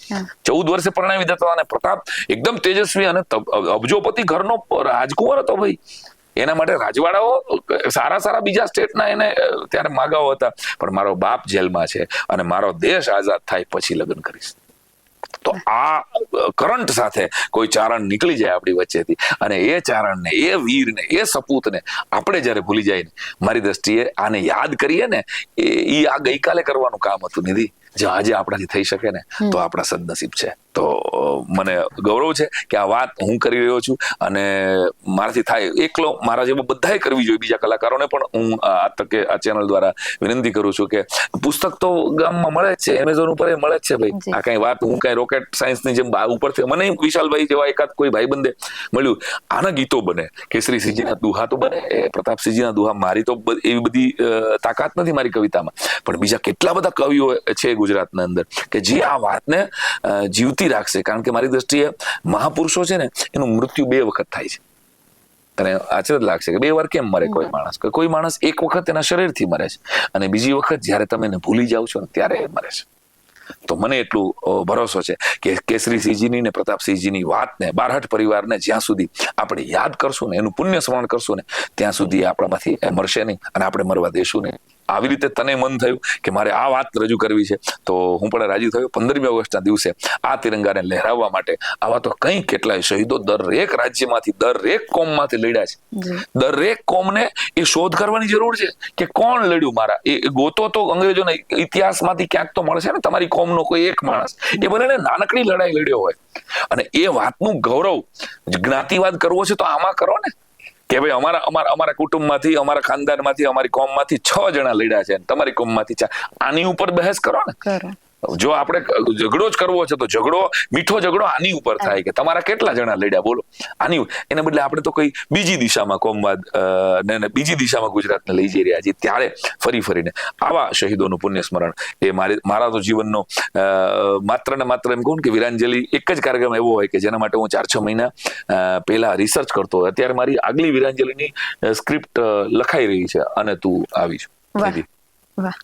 14 વર્ષે પરણાવી દેતા હતા. અને પ્રતાપ એકદમ તેજસ્વી અને અબજોપતિ ઘરનો રાજકુંવર હતો ભાઈ. એના માટે રાજવાડાઓ સારા બીજા સ્ટેટના એને ત્યારે માગાઓ હતા, પણ મારો બાપ જેલમાં છે અને મારો દેશ આઝાદ થાય પછી લગ્ન કરીશ. તો આ કરંટ સાથે કોઈ ચારણ નીકળી જાય આપણી વચ્ચેથી અને એ ચારણને, એ વીરને, એ સપૂતને આપણે જયારે ભૂલી જાય ને, મારી દ્રષ્ટિએ આને યાદ કરીએ ને, એ આ ગઈકાલે કરવાનું કામ હતું નિધિ. જો આજે આપણાથી થઈ શકે ને તો આપણા સદનસીબ છે. તો મને ગૌરવ છે કે આ વાત હું કરી રહ્યો છું અને મારાથી થાય એકલો, મારા જેવા બધાએ કરવી જોઈએ. બીજા કલાકારોને પણ હું આ તકે આ ચેનલ દ્વારા વિનંતી કરું છું કે પુસ્તક તો ગામમાં મળે જ છે, એમેઝોન ઉપર મળે જ છે ભાઈ. આ કઈ વાત હું કઈ રોકેટ સાયન્સની જેમ ઉપરથી મને વિશાલભાઈ જેવા એકાદ કોઈ ભાઈબંધે મળ્યું, આના ગીતો બને, કેસરીસિંહજીના દુહા તો બને, પ્રતાપસિંહજીના દુહા. મારી તો એવી બધી તાકાત નથી મારી કવિતામાં, પણ બીજા કેટલા બધા કવિઓ છે ગુજરાતના અંદર કે જે આ વાતને જીવતી રાખશે. કારણ કે મારી દ્રષ્ટિએ મહાપુરુષો છે ને, એનું મૃત્યુ 2 વખત થાય છે. તને આશ્ચર્ય લાગશે કે 2 વાર કેમ મરે કોઈ માણસ? કોઈ માણસ એક વખત એના શરીરથી મરે છે અને બીજી વખત જયારે તમે એને ભૂલી જાઓ છો ને ત્યારે એ મરે છે. તો મને એટલું ભરોસો છે કે કેસરીસિંહજીની ને પ્રતાપસિંહજીની વાતને, બારહટ પરિવારને જ્યાં સુધી આપણે યાદ કરશું ને, એનું પુણ્ય સ્મરણ કરશું ને, ત્યાં સુધી આપણામાંથી મળશે નહીં અને આપણે મરવા દેશું નહીં. આવી રીતે તને મન થયું કે મારે આ વાત રજૂ કરવી છે તો હું પણ રાજી થયો. 15મી ઓગસ્ટના દિવસે આ તિરંગાને લહેરાવવા માટે આવા તો કઈ કેટલાય શહીદો દરેક રાજ્યમાંથી, દરેક કોમમાંથી લડ્યા છે. દરેક કોમને એ શોધ કરવાની જરૂર છે કે કોણ લડ્યું. મારા એ ગોતો તો અંગ્રેજોના ઇતિહાસમાંથી ક્યાંક તો મળશે ને તમારી કોમનો કોઈ એક માણસ, એ ભલે નાનકડી લડાઈ લડ્યો હોય. અને એ વાતનું ગૌરવ, જ્ઞાતિવાદ કરવો છે તો આમાં કરો ને કે ભાઈ અમારા કુટુંબમાંથી, અમારા ખાનદાનમાંથી, અમારી કોમમાંથી 6 જણા લડ્યા છે, તમારી કોમમાંથી 4. આની ઉપર બહેસ કરો ને. જો આપણે ઝઘડો જ કરવો છે તો ઝઘડો, મીઠો ઝઘડો આની ઉપર થાય કે તમારા કેટલા જણા લડ્યા બોલો. આની એને બદલે આપણે તો કોઈ બીજી દિશામાં કોમવાદ ને બીજી દિશામાં ગુજરાતને લઈ જઈ રહ્યા છીએ. ત્યારે ફરીને આવા શહીદોનું પુણ્ય સ્મરણ એ મારા તો જીવનનો માત્ર ને માત્ર એમ કહું કે વીરાંજલિ એક જ કાર્યક્રમ એવો હોય કે જેના માટે હું 4-6 મહિના પહેલા રિસર્ચ કરતો હોય. અત્યારે મારી આગલી વીરાંજલિની સ્ક્રિપ્ટ લખાઈ રહી છે અને તું આવી છું. વાહ,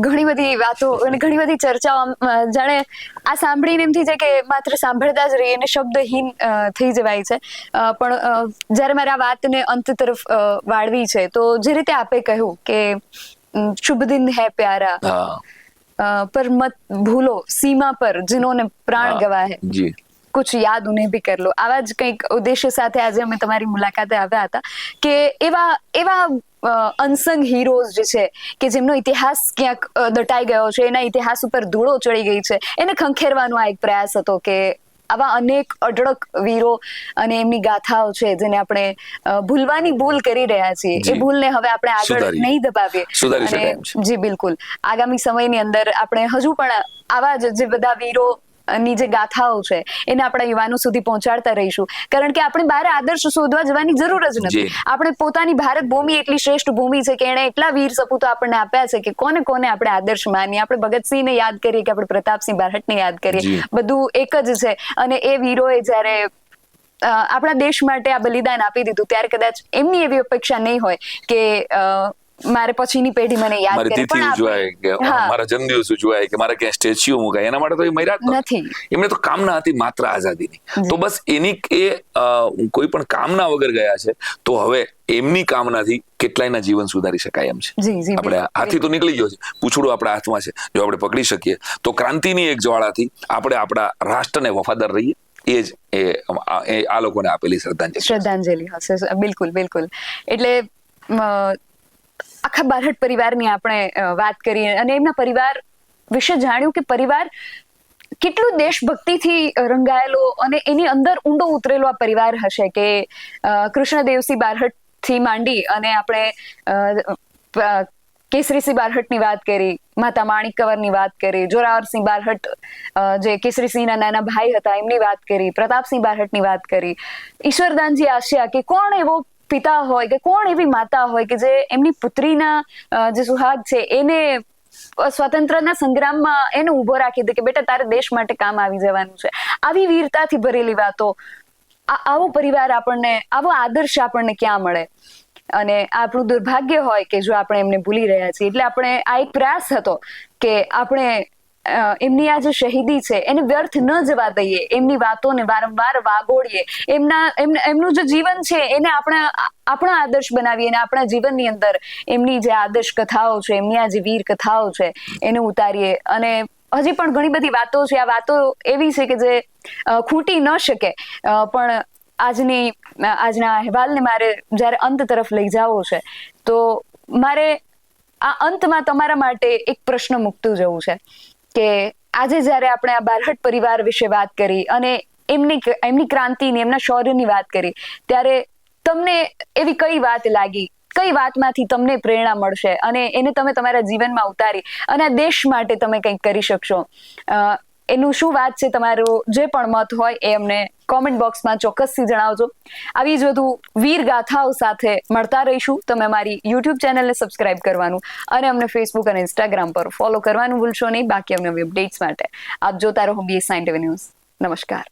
ઘણી બધી વાતો અને ઘણી બધી ચર્ચાઓ, જાણે આ સાંભળીને એમ થઈ જાય કે માત્ર સાંભળતા જ રહીએ અને શબ્દહીન થઈ જવાય છે. પણ જ્યારે મારે આ વાતને અંત તરફ વાળવી છે તો જે રીતે આપે કહ્યું કે શુભ દિન હૈ પ્યારા, પર મત ભૂલો સીમા પર जिन्होंने प्राण गवाए हैं, कुछ याद उन्हें भी कर लो. આવા જ કંઈક ઉદ્દેશ્ય સાથે આજે અમે તમારી મુલાકાતે આવ્યા હતા કે એવા અનસંગ હીરોઝ જે છે કે જેમનો ઇતિહાસ ક્યાંક દટાઈ ગયો છે, એના ઇતિહાસ ઉપર ધૂળો ચડી ગઈ છે, એને ખંખેરવાનો આ એક પ્રયાસ હતો કે આવા અનેક અઢળક વીરો અને એમની ગાથાઓ છે જેને આપણે ભૂલવાની ભૂલ કરી રહ્યા છીએ. એ ભૂલને હવે આપણે આગળ નહીં દબાવીએ. અને જી બિલકુલ, આગામી સમયની અંદર આપણે હજુ પણ આવા જે બધા વીરો ની જે ગાથાઓ છે એને આપણા યુવાનો સુધી પહોંચાડતા રહીશું. કારણ કે આપણે બહાર આદર્શ શોધવા જવાની જરૂર જ નથી. આપણે પોતાની ભારત ભૂમિ એટલી શ્રેષ્ઠ ભૂમિ છે કે એને એટલા વીર સપૂતો આપણને આપ્યા છે કે કોને આપણે આદર્શ માનીએ. આપણે ભગતસિંહને યાદ કરીએ કે આપણે પ્રતાપસિંહ બારહટને યાદ કરીએ, બધું એક જ છે. અને એ વીરોએ જ્યારે આપણા દેશ માટે આ બલિદાન આપી દીધું ત્યારે કદાચ એમની એવી અપેક્ષા નહીં હોય કે મારે પછીની પેઢી મને યાદ કરે, પણ ઉજવાય કે મારા જન્મદિવસ ઉજવાય કે મારે ક્યાં સ્ટેચ્યુ મુકાય, એના માટે તો એ મર્યા નથી. એમને તો કામના હતી માત્ર આઝાદીની. તો બસ એની એ કોઈ પણ કામના વગર ગયા છે. તો હવે એમની કામનાથી કેટલાયના જીવન સુધારી શકાય એમ છે. જી જી આપણે હાથી તો નીકળી ગયો છે, પૂછડું આપણા હાથમાં છે, જો આપણે પકડી શકીએ તો ક્રાંતિની એક જ્વાળાથી આપણે આપણા રાષ્ટ્રને વફાદાર રહીએ. એ જ આ લોકોને આપેલી શ્રદ્ધાંજલિ હશે. બિલકુલ બિલકુલ. એટલે આખા બારહટ પરિવારની આપણે વાત કરીએ અને એમના પરિવાર વિશે જાણ્યું કે પરિવાર કેટલું દેશભક્તિથી રંગાયેલો અને એની અંદર ઊંડો ઉતરેલો આ પરિવાર હશે કે કૃષ્ણદેવસિંહ બારહટ થી માંડી અને આપણે કેસરીસિંહ બારહટની વાત કરી, માતા માણિક કંવરની વાત કરી, જોરાવરસિંહ બારહટ જે કેસરીસિંહના નાના ભાઈ હતા એમની વાત કરી, પ્રતાપસિંહ બારહટની વાત કરી, ઈશ્વરદાનજી આશિયા કે કોણ એવો પિતા હોય કે કોણ એવી માતા હોય કે જે એમની પુત્રીના જે સુહાગ છે એને સ્વાતંત્ર્યના સંગ્રામમાં એને ઉભો રાખી દે કે બેટા તારે દેશ માટે કામ આવી જવાનું છે. આવી વીરતાથી ભરેલી વાતો, આવો પરિવાર આપણને, આવો આદર્શ આપણને ક્યાં મળે? અને આપણું દુર્ભાગ્ય હોય કે જો આપણે એમને ભૂલી રહ્યા છીએ. એટલે આપણે આ એક પ્રયાસ હતો કે આપણે એમની આ જે શહીદી છે એને વ્યર્થ ન જવા દઈએ, એમની વાતોને વારંવાર વાગોળીએ, એમનું જે જીવન છે એને આપણા આદર્શ બનાવીએ અને આપણા જીવનની અંદર એમની જે આદર્શ કથાઓ છે, એમની આ જે વીર કથાઓ છે એને ઉતારીએ. અને હજી પણ ઘણી બધી વાતો છે, આ વાતો એવી છે કે જે ખૂટી ન શકે, પણ આજના અહેવાલને મારે જ્યારે અંત તરફ લઈ જવો છે તો મારે આ અંતમાં તમારા માટે એક પ્રશ્ન મૂકતું જવું છે કે આજે જ્યારે આપણે આ બારહટ પરિવાર વિશે વાત કરી અને એમની ક્રાંતિની, એમના શૌર્યની વાત કરી, ત્યારે તમને એવી કઈ વાત લાગી, કઈ વાતમાંથી તમને પ્રેરણા મળશે અને એને તમે તમારા જીવનમાં ઉતારી અને આ દેશ માટે તમે કંઈક કરી શકશો? એનું શું વાત છે? તમારું જે પણ મત હોય એ અમને કોમેન્ટ બોક્સમાં ચોક્કસથી જણાવજો. આવી જ વધુ વીર ગાથાઓ સાથે મળતા રહીશું. તમે અમારી યુટ્યુબ ચેનલને સબસ્ક્રાઇબ કરવાનું અને અમને ફેસબુક અને ઇન્સ્ટાગ્રામ પર ફોલો કરવાનું ભૂલશો નહીં. બાકી અમને અપડેટ્સ માટે આપ જોતા રહો BS9 TV ન્યૂઝ. નમસ્કાર.